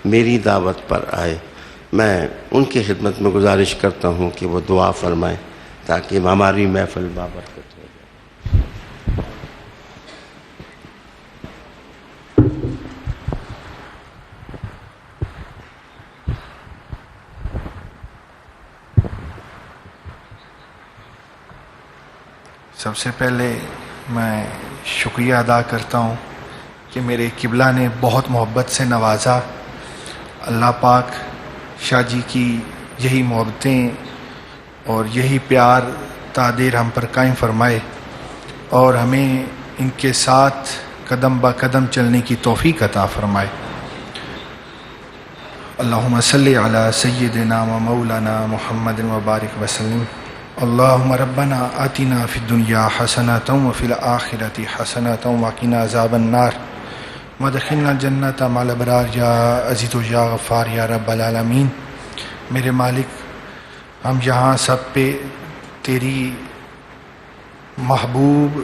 [SPEAKER 6] میری دعوت پر آئے، میں ان کی خدمت میں گزارش کرتا ہوں کہ وہ دعا فرمائیں تاکہ ہماری محفل بابرکت ہو جائے.
[SPEAKER 7] سب سے پہلے میں شکریہ ادا کرتا ہوں کہ میرے قبلہ نے بہت محبت سے نوازا. اللہ پاک شاہ جی کی یہی محبتیں اور یہی پیار تا دیر ہم پر قائم فرمائے اور ہمیں ان کے ساتھ قدم با قدم چلنے کی توفیق عطا فرمائے. اللہم صلی علی سیدنا و مولانا محمد وبارک وسلم. اللہم ربنا آتنا فی الدنیا حسنۃ وفی الآخرۃ حسنۃ وقنا عذاب النار وادخلنا الجنۃ مع الابرار یا عزیز و یا غفار یا رب العالمین. میرے مالک، ہم یہاں سب پہ تیری محبوب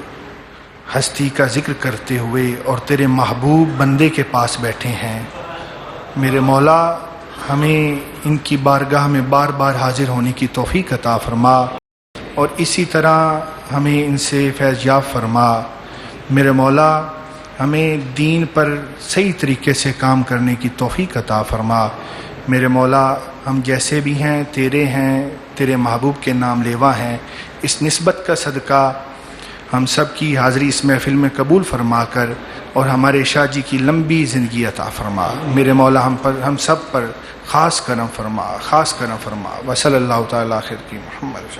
[SPEAKER 7] ہستی کا ذکر کرتے ہوئے اور تیرے محبوب بندے کے پاس بیٹھے ہیں. میرے مولا، ہمیں ان کی بارگاہ میں بار بار حاضر ہونے کی توفیق عطا فرما اور اسی طرح ہمیں ان سے فیض یاب فرما. میرے مولا، ہمیں دین پر صحیح طریقے سے کام کرنے کی توفیق عطا فرما. میرے مولا، ہم جیسے بھی ہیں تیرے محبوب کے نام لیوا ہیں. اس نسبت کا صدقہ ہم سب کی حاضری اس محفل میں قبول فرما کر اور ہمارے شاہ جی کی لمبی زندگی عطا فرما. میرے مولا، ہم سب پر خاص کرم فرما. وصلی اللہ تعالیٰ خیر کی محمد.